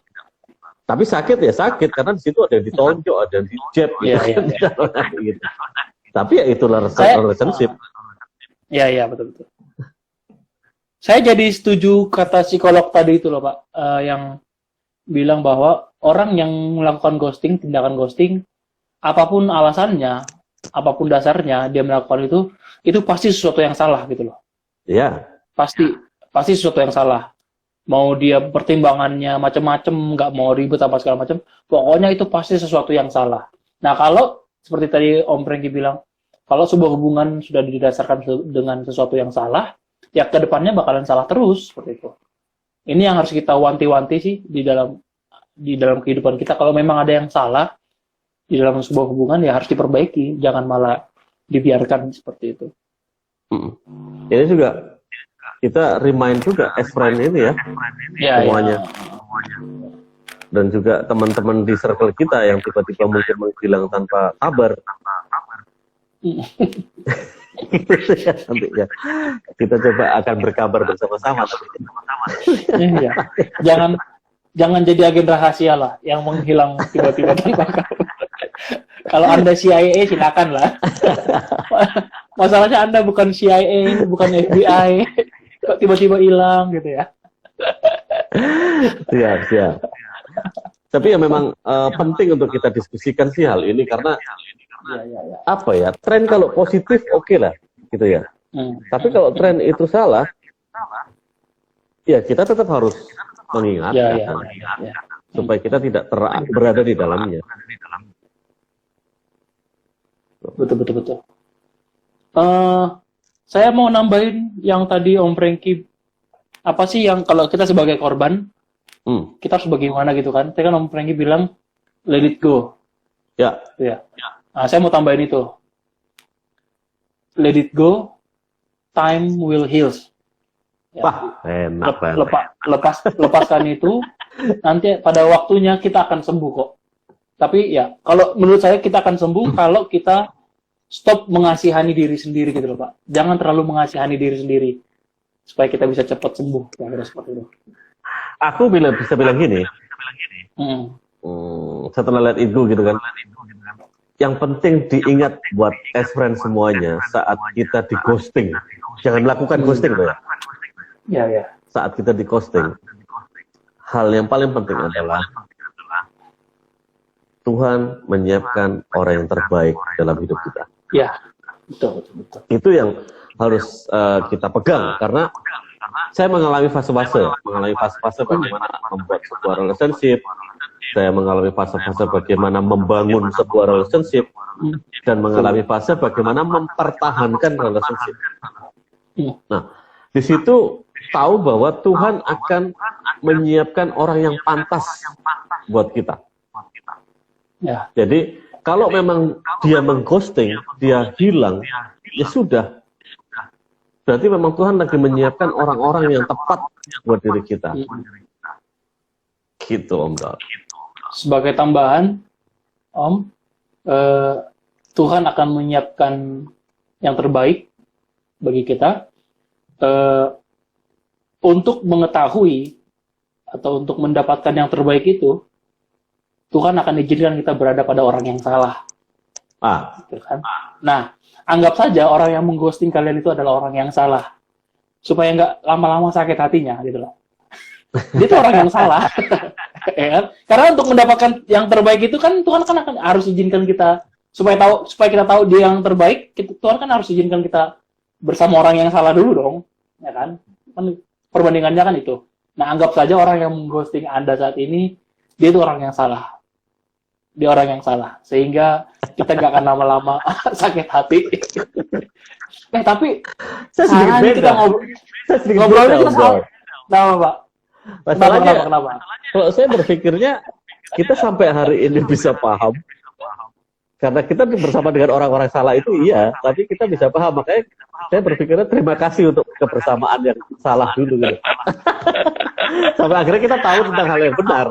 Tapi sakit ya sakit, karena di situ ada yang ditonjok, ada yang dijab, gitu. Tapi ya itulah relationship. Iya, betul. Saya jadi setuju kata psikolog tadi itu loh Pak, yang bilang bahwa orang yang melakukan ghosting, tindakan ghosting, apapun alasannya, apapun dasarnya dia melakukan itu pasti sesuatu yang salah gitu loh. Iya. Pasti sesuatu yang salah. Mau dia pertimbangannya macam-macam, nggak mau ribet apa segala macam, pokoknya itu pasti sesuatu yang salah. Nah kalau seperti tadi Om Prengki bilang, kalau sebuah hubungan sudah didasarkan dengan sesuatu yang salah, ya kedepannya bakalan salah terus seperti itu. Ini yang harus kita wanti-wanti sih di dalam kehidupan kita. Kalau memang ada yang salah di dalam sebuah hubungan, ya harus diperbaiki, jangan malah dibiarkan seperti itu. Ini juga kita remind juga as friend ini ya, semuanya. Dan juga teman-teman di circle kita yang tiba-tiba mungkin menghilang tanpa kabar. Nanti ya kita coba akan berkabar bersama-sama. Iya. Jangan jadi agen rahasia lah yang menghilang tiba-tiba tanpa kabar. Kalau Anda CIA silakan lah. Masalahnya Anda bukan CIA, bukan FBI, kok tiba-tiba hilang gitu ya. Siap. Tapi ya memang penting untuk kita diskusikan sih hal ini, karena apa ya, tren kalau positif oke lah gitu ya. Tapi kalau tren itu salah, ya kita tetap harus mengingatkan supaya kita tidak berada di dalamnya. Betul. Saya mau nambahin yang tadi Om Prengki, apa sih yang kalau kita sebagai korban, kita harus bagaimana gitu kan? Tadi kan Om Prengki bilang let it go. Ya. Nah, saya mau tambahin itu. Let it go, time will heal. Ya. Wah, enak banget. Lepaskan itu, nanti pada waktunya kita akan sembuh kok. Tapi ya, kalau menurut saya kita akan sembuh kalau kita stop mengasihani diri sendiri gitu loh Pak. Jangan terlalu mengasihani diri sendiri supaya kita bisa cepat sembuh. Kira-kira seperti itu. Aku bisa bilang gini. Setelah let it go gitu kan. Yang penting diingat buat as friend semuanya saat kita di ghosting. Jangan melakukan ghosting loh ya. Ya. Saat kita di ghosting, hal yang paling penting adalah Tuhan menyiapkan orang yang terbaik dalam hidup kita. Ya, betul. Itu yang harus kita pegang, karena saya mengalami fase-fase bagaimana membuat sebuah relationship, saya mengalami fase-fase bagaimana membangun sebuah relationship, dan mengalami fase bagaimana mempertahankan relationship. Nah, di situ tahu bahwa Tuhan akan menyiapkan orang yang pantas buat kita. Ya. Jadi kalau memang dia mengghosting, dia hilang, ya sudah. Berarti memang Tuhan lagi menyiapkan orang-orang yang tepat buat diri kita. Gitu Om Dal. Sebagai tambahan, Om, Tuhan akan menyiapkan yang terbaik bagi kita untuk mengetahui atau untuk mendapatkan yang terbaik itu. Tuhan akan izinkan kita berada pada orang yang salah. Gitu kan? Nah, anggap saja orang yang mengghosting kalian itu adalah orang yang salah. Supaya nggak lama-lama sakit hatinya, gitu loh. Dia tuh orang yang salah. Ya kan? Karena untuk mendapatkan yang terbaik itu kan Tuhan kan akan harus izinkan kita supaya kita tahu dia yang terbaik, Tuhan kan harus izinkan kita bersama orang yang salah dulu dong, ya kan? Kan perbandingannya kan itu. Nah, anggap saja orang yang mengghosting Anda saat ini, dia itu orang yang salah. Dia orang yang salah. Sehingga kita nggak akan lama-lama sakit hati. Tapi Saya sedikit beda. kita ngobrolnya kita salah. Kenapa, Pak? Masalahnya, Kenapa? kalau saya berpikirnya kita sampai hari ini bisa paham karena kita bersama dengan orang-orang salah itu iya, tapi kita bisa paham. Makanya saya berpikirnya terima kasih untuk kebersamaan yang salah dulu gitu. Sampai akhirnya kita tahu tentang hal yang benar.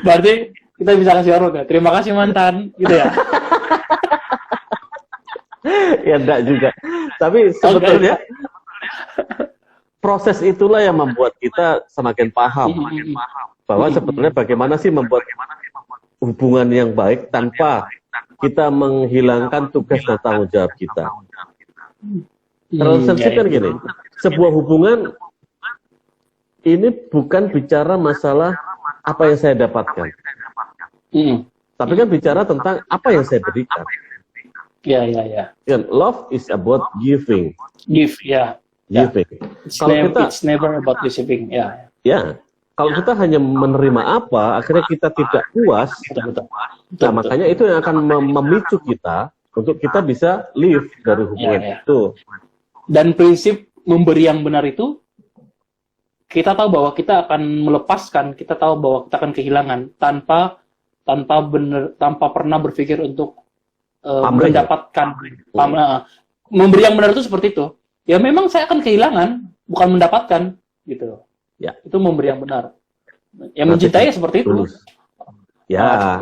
Berarti kita bisa kasih orang ya. Terima kasih mantan, gitu ya. Ya enggak juga. Tapi sebetulnya proses itulah yang membuat kita semakin paham bahwa sebetulnya bagaimana sih membuat hubungan yang baik tanpa kita menghilangkan tugas dan tanggung jawab kita. Relationship kan gini, sebuah hubungan ini bukan bicara masalah apa yang saya dapatkan, tapi kan bicara tentang apa yang saya berikan. Ya. Love is about giving. Give, ya. Giving. It's never about receiving, ya. Ya, kalau kita hanya menerima apa, akhirnya kita tidak puas. Betul. Nah, makanya itu yang akan memicu kita untuk kita bisa live dari hubungan itu. Dan prinsip memberi yang benar itu, kita tahu bahwa kita akan melepaskan, kita tahu bahwa kita akan kehilangan tanpa pernah berpikir untuk mendapatkan. Memberi yang benar itu seperti itu. Ya memang saya akan kehilangan, bukan mendapatkan, gitu. Ya. Itu memberi yang benar. Yang mencintai seperti itu. Ya,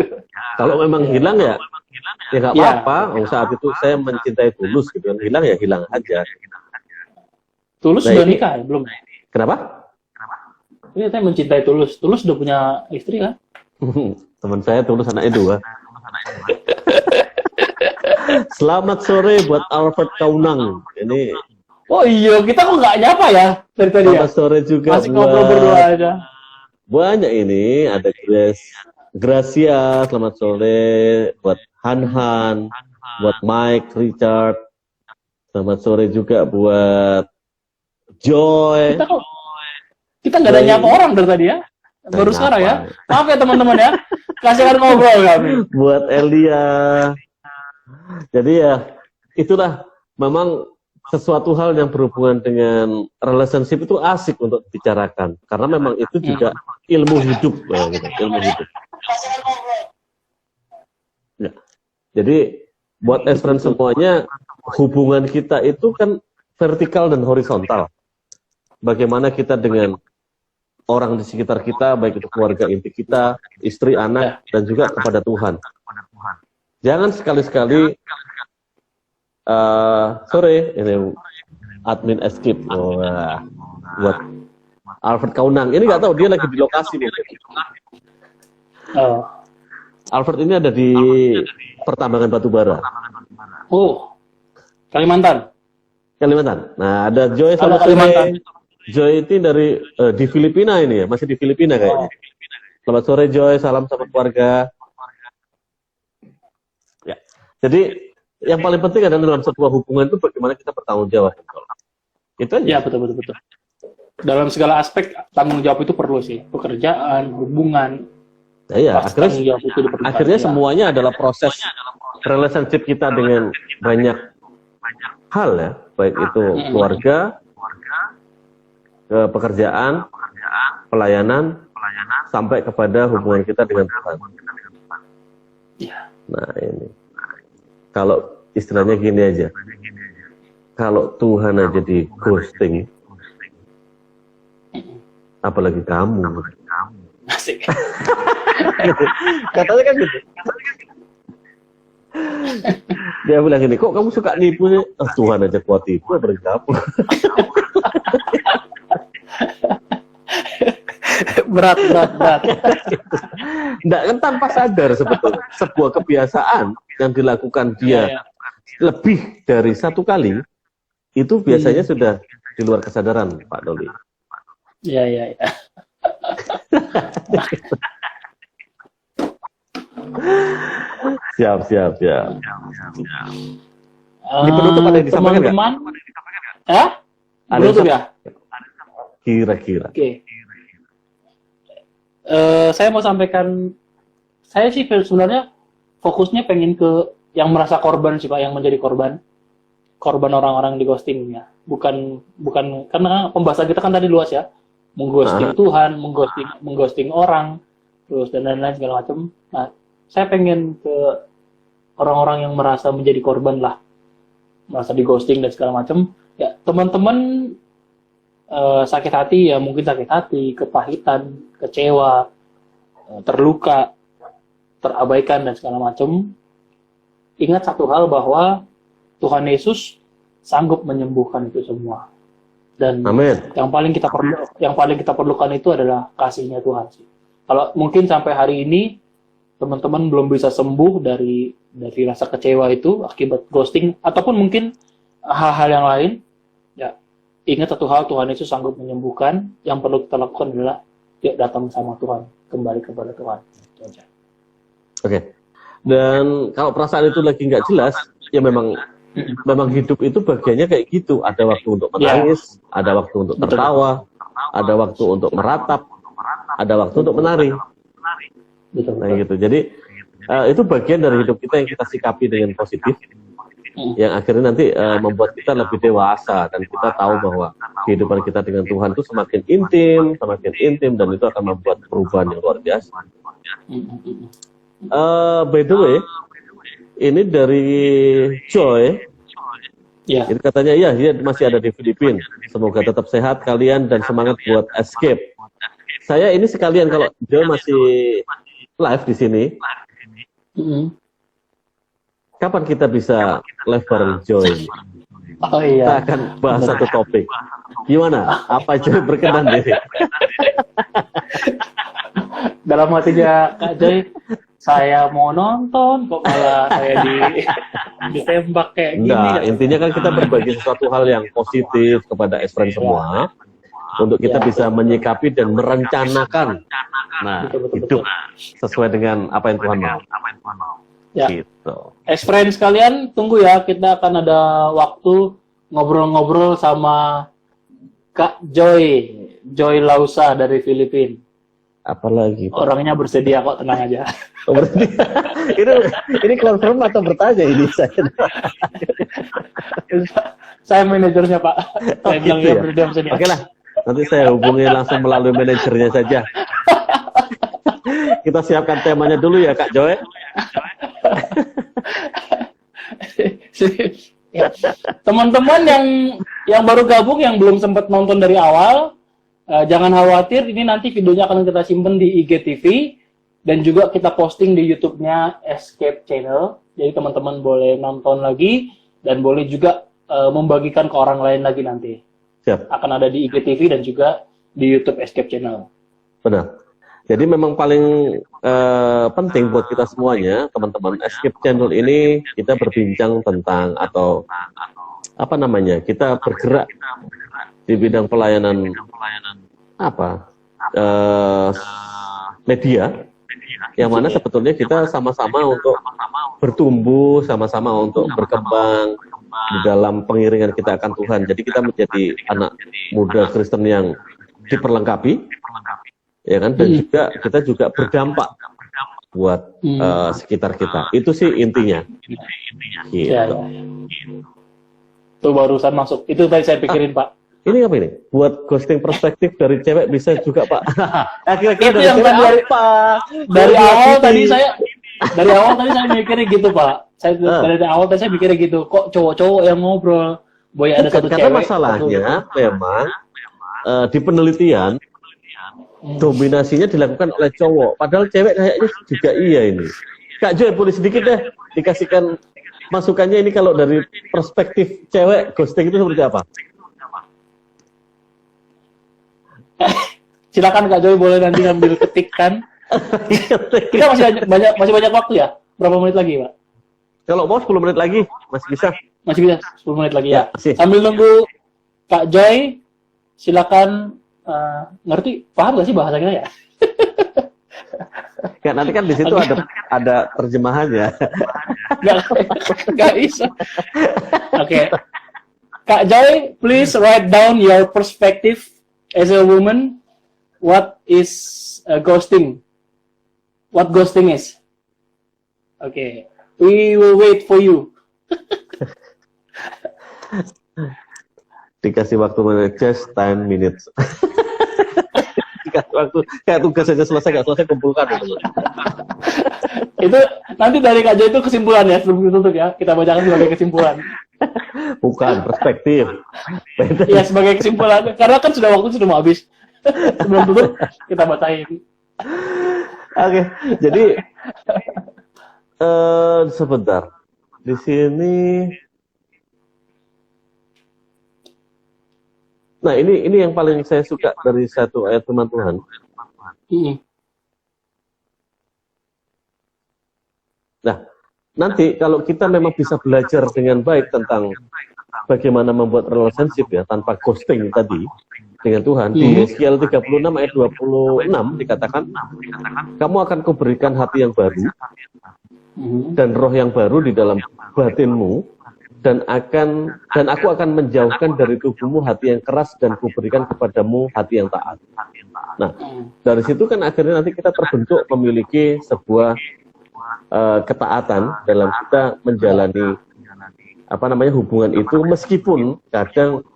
kalau memang hilang ya nggak apa-apa. Saat itu saya mencintai tulus gitu kan, hilang ya hilang aja. Tulus sudah nikah ya? Belum? Kenapa? Ini saya mencintai Tulus. Tulus udah punya istri kan? Teman saya Tulus anaknya 2. Selamat sore buat Alfred Kaunang. Ini. Oh iya, kita kok nggak nyapa ya dari tadi ya? Selamat sore juga. Masih ngobrol berdua aja. Banyak ini, ada Gracia, selamat sore buat Han, buat Mike, Richard. Selamat sore juga buat Joy. Kita nggak ada nyapa orang dari tadi ya. Baru sekarang ya. Maaf ya teman-teman ya. Kasihkan ngobrol kami. Buat Elia. Jadi ya, itulah memang sesuatu hal yang berhubungan dengan relationship itu asik untuk dibicarakan. Karena memang itu juga ilmu hidup. Gitu, ilmu hidup. Ya. Jadi, buat friend semuanya, hubungan kita itu kan vertikal dan horizontal. Bagaimana kita dengan orang di sekitar kita, baik itu keluarga inti kita, istri, anak, dan juga kepada Tuhan. Jangan sekali-sekali sore ini admin escape buat Alfred Kaunang. Ini nggak tahu dia lagi di lokasi nih. Alfred ini ada di pertambangan batubara. Oh, Kalimantan. Nah, ada Joy sama Kalimantan. Joy itu dari di Filipina ini ya, masih di Filipina kayaknya. Selamat sore Joy, salam sama keluarga. Ya. Jadi yang paling penting adalah dalam sebuah hubungan itu bagaimana kita bertanggung jawab. Itu aja. Ya, betul. Dalam segala aspek tanggung jawab itu perlu sih. Pekerjaan, hubungan. Nah, iya, akhirnya semuanya adalah proses relationship kita dengan banyak hal ya, baik itu keluarga, pekerjaan, pelayanan, sampai kepada hubungan kita dengan Tuhan. Nah ini, kalau istilahnya gini aja, kalau Tuhan aja di ghosting, apalagi kamu. Asik. Gitu. Katanya kan gitu. Dia bilang gini, kok kamu suka nipu sih? Oh, Tuhan aja kuat tipu, apalagi kamu. berat. Enggak kan tanpa sadar sebetulnya sebuah kebiasaan yang dilakukan dia Iya. lebih dari satu kali itu biasanya sudah di luar kesadaran Pak Doli. Iya. Siap. Di penutup ada yang disampaikan nggak? Teman-teman, ya? Ada Penutup yang ya? Kira-kira. Oke. Saya mau sampaikan, saya sih sebenarnya fokusnya pengen ke yang merasa korban sih Pak, yang menjadi korban orang-orang di ghosting ya. Bukan karena pembahasan kita kan tadi luas ya, mengghosting Tuhan, mengghosting orang, terus dan lain-lain segala macam. Nah, saya pengen ke orang-orang yang merasa menjadi korban lah, merasa di ghosting dan segala macam. Ya teman-teman, sakit hati ya, mungkin sakit hati, kepahitan, kecewa, terluka, terabaikan dan segala macam. Ingat satu hal bahwa Tuhan Yesus sanggup menyembuhkan itu semua. Dan Amin. yang paling kita perlukan itu adalah kasihnya Tuhan sih. Kalau mungkin sampai hari ini teman-teman belum bisa sembuh dari rasa kecewa itu akibat ghosting ataupun mungkin hal-hal yang lain, ya ingat satu hal, Tuhan Yesus sanggup menyembuhkan. Yang perlu kita lakukan adalah ya datang sama Tuhan, kembali kepada Tuhan. Itu aja. Oke. Dan kalau perasaan itu lagi nggak jelas, ya memang hidup itu bagiannya kayak gitu. Ada waktu untuk menangis, ada waktu untuk tertawa, ada waktu untuk meratap, ada waktu untuk menari. Betul. Nah gitu. Jadi itu bagian dari hidup kita yang kita sikapi dengan positif, yang akhirnya nanti membuat kita lebih dewasa dan kita tahu bahwa kehidupan kita dengan Tuhan itu semakin intim dan itu akan membuat perubahan yang luar biasa. By the way, ini dari Joy. Ya. Ini katanya ya dia masih ada di Filipina. Semoga tetap sehat kalian dan semangat buat escape. Saya ini sekalian kalau Joy masih live di sini. Kapan kita bisa live bareng Joy? Oh iya. Kita akan bahas satu topik. Gimana? Apa Joy berkenan diri? Dalam hatinya Kak Joy, saya mau nonton kok malah saya ditembak kayak gini. Enggak, intinya kan kita berbagi sesuatu hal yang positif kepada friend semua untuk kita bisa menyikapi dan merencanakan hidup sesuai dengan apa yang Tuhan mau. Ya. Gitu. Friend sekalian, tunggu ya, kita akan ada waktu ngobrol-ngobrol sama Kak Joy Lausa dari Filipina. Apalagi Pak? Orangnya bersedia kok, tenang aja. Oh, berarti ini confirm atau bertanya ini saya? Saya manajernya Pak. Saya bilang gitu ya? bersedia bersedia. Oke lah, nanti saya hubungi langsung melalui manajernya saja. Kita siapkan temanya dulu ya Kak Joy. Ya. Teman-teman yang baru gabung, yang belum sempat nonton dari awal, jangan khawatir, ini nanti videonya akan kita simpen di IGTV dan juga kita posting di YouTube-nya Escape Channel. Jadi teman-teman boleh nonton lagi dan boleh juga membagikan ke orang lain lagi nanti. Siap. Akan ada di IGTV dan juga di YouTube Escape Channel. Benar. Jadi memang paling penting buat kita semuanya, teman-teman Escape Channel ini kita berbincang tentang atau apa namanya, kita bergerak di bidang pelayanan media, yang mana sebetulnya kita sama-sama untuk bertumbuh, sama-sama untuk berkembang di dalam pengiringan kita akan Tuhan. Jadi kita menjadi anak muda Kristen yang diperlengkapi, ya kan, dan juga kita juga berdampak buat sekitar kita. Itu sih intinya. Gitu. Ya. Itu barusan masuk. Itu tadi saya pikirin Pak. Ini apa ini? Buat ghosting perspektif dari cewek bisa juga Pak. Kira-kira Itu dari yang cewek tadi apa? dari awal tadi saya mikirnya gitu Pak. Dari awal tadi saya mikirnya gitu. Kok cowok-cowok yang ngobrol? Boy ada satu Karena cewek. masalahnya memang di penelitian dominasinya dilakukan oleh cowok. Padahal cewek kayaknya juga iya ini. Kak Joy, boleh sedikit deh dikasihkan masukannya ini kalau dari perspektif cewek ghosting itu seperti apa? Silakan Kak Joy boleh nanti ngambil ketikkan. Kita masih banyak waktu ya? Berapa menit lagi, Pak? Kalau mau 10 menit lagi masih bisa. Masih bisa 10 menit lagi ya. Masih. Sambil nunggu Kak Joy, silakan ngerti, paham nggak sih bahasa kita ya? Ya, nanti kan di situ ada terjemahannya. Nggak bisa. Oke. Kak Joy, please write down your perspective as a woman. What is ghosting? What ghosting is? Okay. We will wait for you. Dikasih waktu just 10 minutes. Dikasih waktu kayak tugas aja selesai nggak selesai kumpulkan. Itu nanti dari Kak Joy itu kesimpulan ya sebelum ditutup ya. Kita bacakan sebagai kesimpulan. Bukan perspektif. Iya sebagai kesimpulan. Karena kan waktu sudah mau habis. Sebelum tutup kita bacain. Oke, jadi sebentar. Di sini. Nah, ini yang paling saya suka dari satu ayat firman Tuhan. Nah, nanti kalau kita memang bisa belajar dengan baik tentang bagaimana membuat relationship ya tanpa ghosting tadi dengan Tuhan, di Yeskiel 36 ayat 26 dikatakan, kamu akan kuberikan hati yang baru dan roh yang baru di dalam batinmu, dan aku akan menjauhkan dari tubuhmu hati yang keras dan kuberikan kepadamu hati yang taat. Nah, dari situ kan akhirnya nanti kita terbentuk memiliki sebuah ketaatan dalam kita menjalani hubungan itu, meskipun kadang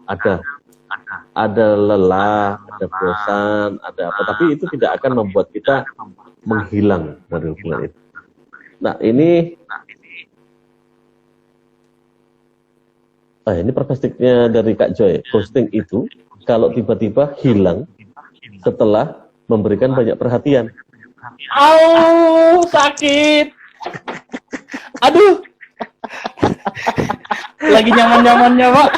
ada lelah, ada bosan, ada apa, tapi itu tidak akan membuat kita menghilang dari hubungan itu. Nah, ini perspektifnya dari Kak Joy. Ghosting itu kalau tiba-tiba hilang setelah memberikan banyak perhatian. Sakit. Aduh. Lagi nyaman-nyamannya, Pak.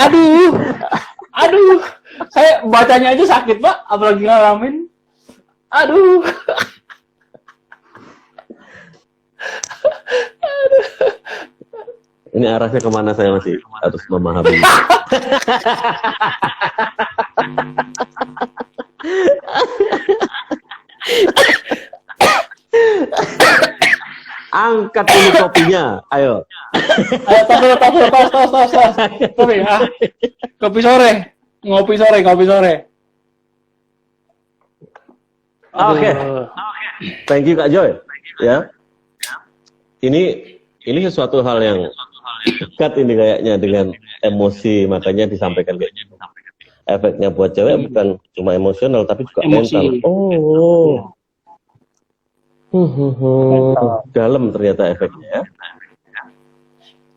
Aduh. Saya bacanya aja sakit, Pak. Apalagi ngalamin. Aduh. Ini arahnya kemana saya masih harus memahami. Angkat dulu kopinya, ayo. Tos. Kopi sore. Ngopi sore. Oke. Thank you Kak Joy. Ya. Ini sesuatu hal yang dekat ini kayaknya dengan emosi, makanya disampaikan kayak gitu. Efeknya buat cewek bukan cuma emosional tapi juga mental. Oh. Dalam ternyata efeknya ya.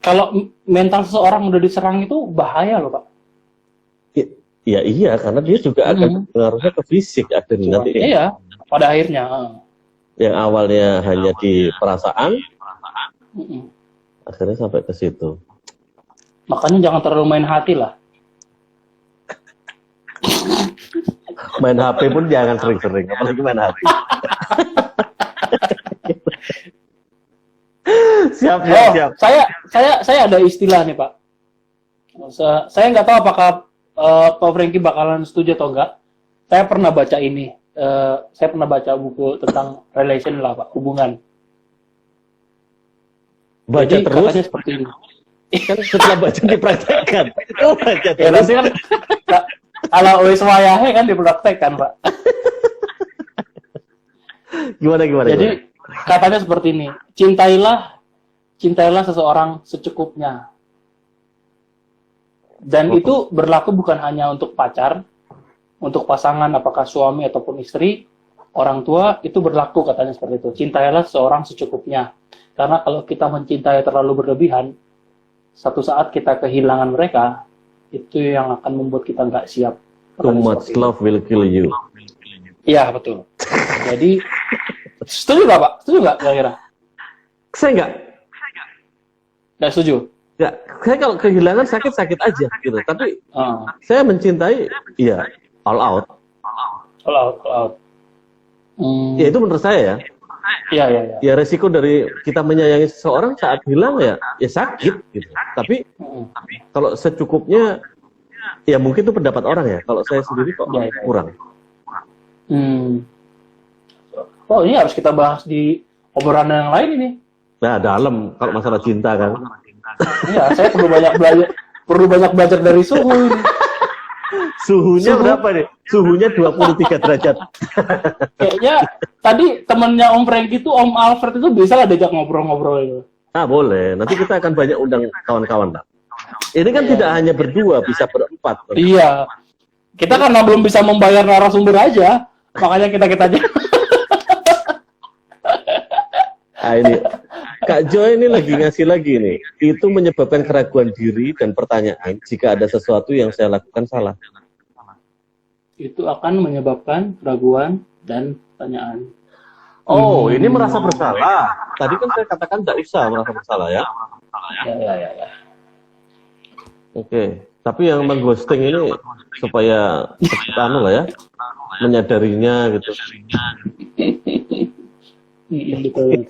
Kalau mental seseorang udah diserang itu bahaya loh, Pak. Ya iya, karena dia juga akan pengaruhnya ke fisik akhirnya nanti. Iya, pada akhirnya. Yang awalnya hanya di perasaan, akhirnya sampai ke situ. Makanya jangan terlalu main hati lah. Main HP pun jangan sering-sering, apalagi main hati. Siap. Saya ada istilah nih, Pak. Saya nggak tahu apakah Pak Franky bakalan setuju atau enggak. Saya pernah baca ini. Saya pernah baca buku tentang relation lah, Pak, hubungan. Baca jadi, terus katanya seperti ini. Kan setelah baca dipraktekkan. Baca Ya, terus. tapi kan kalau wis wayahe kan dipraktekkan, Pak. Gimana? Jadi katanya seperti ini. Cintailah seseorang secukupnya. Dan itu berlaku bukan hanya untuk pacar, untuk pasangan, apakah suami ataupun istri, orang tua, itu berlaku katanya seperti itu. Cintailah seseorang secukupnya. Karena kalau kita mencintai terlalu berlebihan, satu saat kita kehilangan mereka, itu yang akan membuat kita nggak siap. Too much love will kill you. Iya, betul. Jadi, setuju nggak, Pak? Setuju nggak kira-kira? Saya nggak. Nggak setuju? Nggak, saya kalau kehilangan sakit aja gitu. Tapi saya mencintai, ya all out. All out. Ya itu menurut saya ya. Iya. Ya resiko dari kita menyayangi seseorang saat hilang ya sakit gitu. Tapi kalau secukupnya, ya mungkin itu pendapat orang ya. Kalau saya sendiri kok kurang. Oh, ini harus kita bahas di obrolan yang lain ini. Nah, dalam kalau masalah cinta kan. Iya, saya perlu banyak belajar dari Suhu ini. Suhunya berapa nih? Suhunya 23 derajat. Kayaknya tadi temennya Om Franky itu, Om Alfred itu bisa lah diajak ngobrol-ngobrol itu. Ah, boleh. Nanti kita akan banyak undang kawan-kawan lah. Ini kan tidak hanya berdua, bisa berempat. Iya. Kita karena belum bisa membayar narasumber aja, makanya kita aja. Ah, ini Kak Joy ini lagi ngasih lagi nih. Itu menyebabkan keraguan diri dan pertanyaan jika ada sesuatu yang saya lakukan salah. Itu akan menyebabkan keraguan dan pertanyaan. Oh, ini merasa bersalah. Tadi kan saya katakan tidak usah merasa bersalah ya. Ya. Oke. Tapi yang mengghosting ini supaya kita lah ya, menyadarinya gitu. Betul.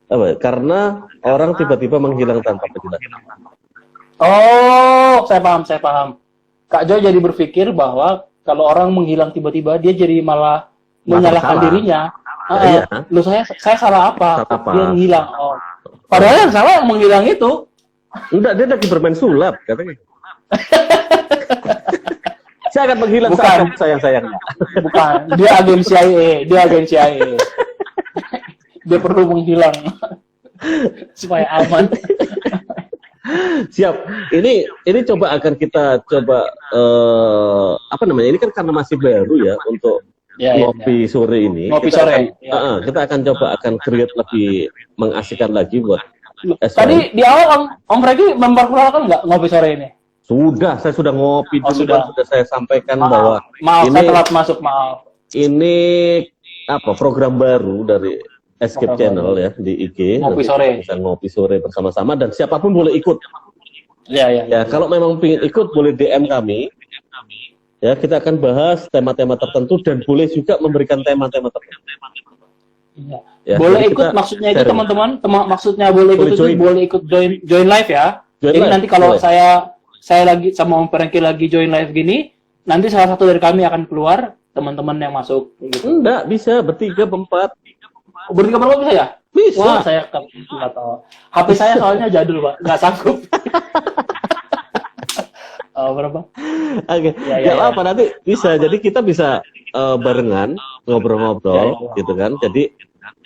Apa? Karena orang tiba-tiba menghilang tanpa penjelasan. Oh, saya paham. Kak Joy jadi berpikir bahwa kalau orang menghilang tiba-tiba, dia jadi malah menyalahkan dirinya. Iya. Lu saya salah apa? Salah apa? Dia menghilang. Oh. Padahal yang salah yang menghilang itu. Enggak, dia lagi bermain sulap katanya. Saya akan menghilang saat sayang-sayangnya. Bukan, dia agen CIA. Dia perlu menghilang supaya aman. Siap. Ini coba akan kita coba apa namanya? Ini kan karena masih baru ya untuk ngopi sore ini. Ngopi kita sore. Kita akan coba create lebih mengasihkan lagi buat Tadi di awal Om Franky memperkenalkan nggak ngopi sore ini? Saya sudah ngopi dulu. Sudah saya sampaikan bahwa maaf, ini, saya telat masuk, maaf. Ini apa program baru dari Escape Channel ya di IG. Ngopi sore. Bisa ngopi sore bersama-sama dan siapapun boleh ikut. Ya. Ya, kalau memang ingin ikut boleh DM kami. Ya, kita akan bahas tema-tema tertentu dan boleh juga memberikan tema-tema tertentu. Iya. Ya, boleh ikut maksudnya itu teman-teman, maksudnya boleh ikut join live ya. Jadi nanti kalau saya lagi sama Om Franky lagi join live gini, nanti salah satu dari kami akan keluar, teman-teman yang masuk gitu. Enggak, bisa bertiga, berempat. Bertiga berempat bisa ya? Bisa. Wah, saya nggak tahu. HP saya soalnya jadul, Pak. Nggak sanggup. Berapa? Oke. Ya, apa nanti bisa. Jadi kita bisa barengan ngobrol-ngobrol gitu kan. Jadi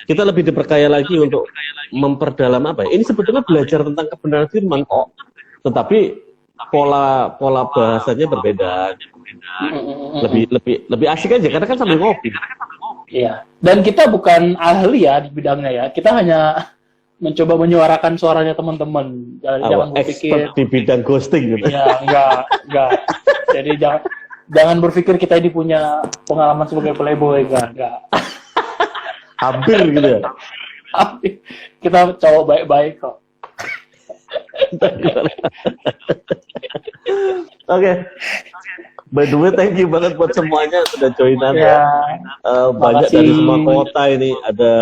kita lebih diperkaya lagi untuk memperdalam apa ya? Ini sebetulnya belajar tentang kebenaran firman kok. Tetapi pola bahasanya berbeda. Lebih asik aja karena kan sambil ngopi. Iya. Dan kita bukan ahli ya di bidangnya ya. Kita hanya mencoba menyuarakan suaranya teman-teman. Jangan berpikir di bidang ghosting gitu. Ya, enggak. Jadi jangan berpikir kita ini punya pengalaman sebagai playboy, enggak. Hampir gitu ya. Kita cowok baik-baik kok. Oke. By the way, thank you banget buat semuanya sudah joinan ya. Banyak dari semua kota ini. Ada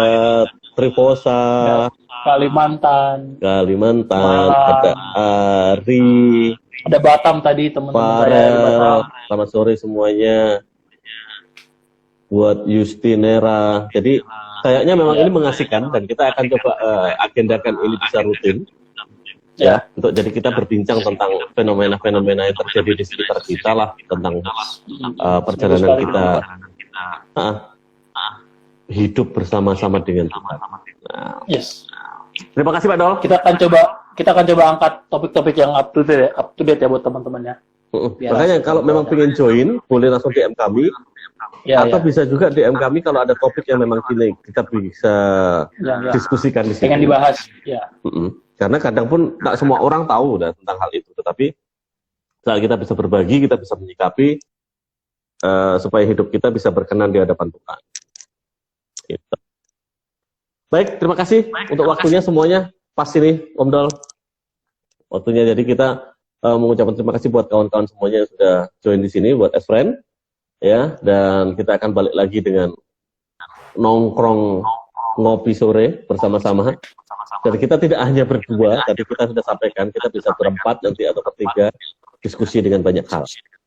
Triposa, Kalimantan, ada Ari, ada Batam tadi teman-teman saya. Selamat sore semuanya. Buat Justinera. Jadi kayaknya memang ini mengasihkan dan kita akan coba agendakan ini bisa rutin. Ya, untuk jadi kita berbincang tentang fenomena-fenomena yang terjadi di sekitar kita lah, tentang perjalanan kita hidup bersama-sama dengan Tuhan. Nah, yes. Terima kasih Pak Dol. Kita akan coba angkat topik-topik yang up to date ya buat teman-temannya. Makanya kalau memang pengen join, boleh langsung DM kami. Atau bisa juga DM kami kalau ada topik yang memang kita bisa diskusikan di sini. Pengen dibahas. Ya. Karena kadang pun tak semua orang tahu tentang hal itu, tetapi saat kita bisa berbagi, kita bisa menyikapi supaya hidup kita bisa berkenan di hadapan Tuhan. Gitu. Baik, terima kasih untuk waktunya semuanya. Pas ini, Om Dol. waktunya. Jadi kita mengucapkan terima kasih buat kawan-kawan semuanya yang sudah join di sini, buat S-Friend, ya. Dan kita akan balik lagi dengan nongkrong ngopi sore bersama-sama. Dan kita tidak hanya berdua, tadi kita sudah sampaikan, kita bisa berempat nanti atau bertiga, diskusi dengan banyak hal.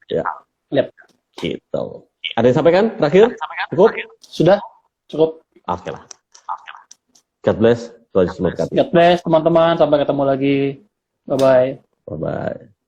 Ya. Yap. Gitu. Ada yang sampaikan terakhir? Cukup? Sudah cukup. Oke lah. God bless. Tuhan Yesus memberkati. God bless teman-teman, sampai ketemu lagi. Bye bye. Bye bye.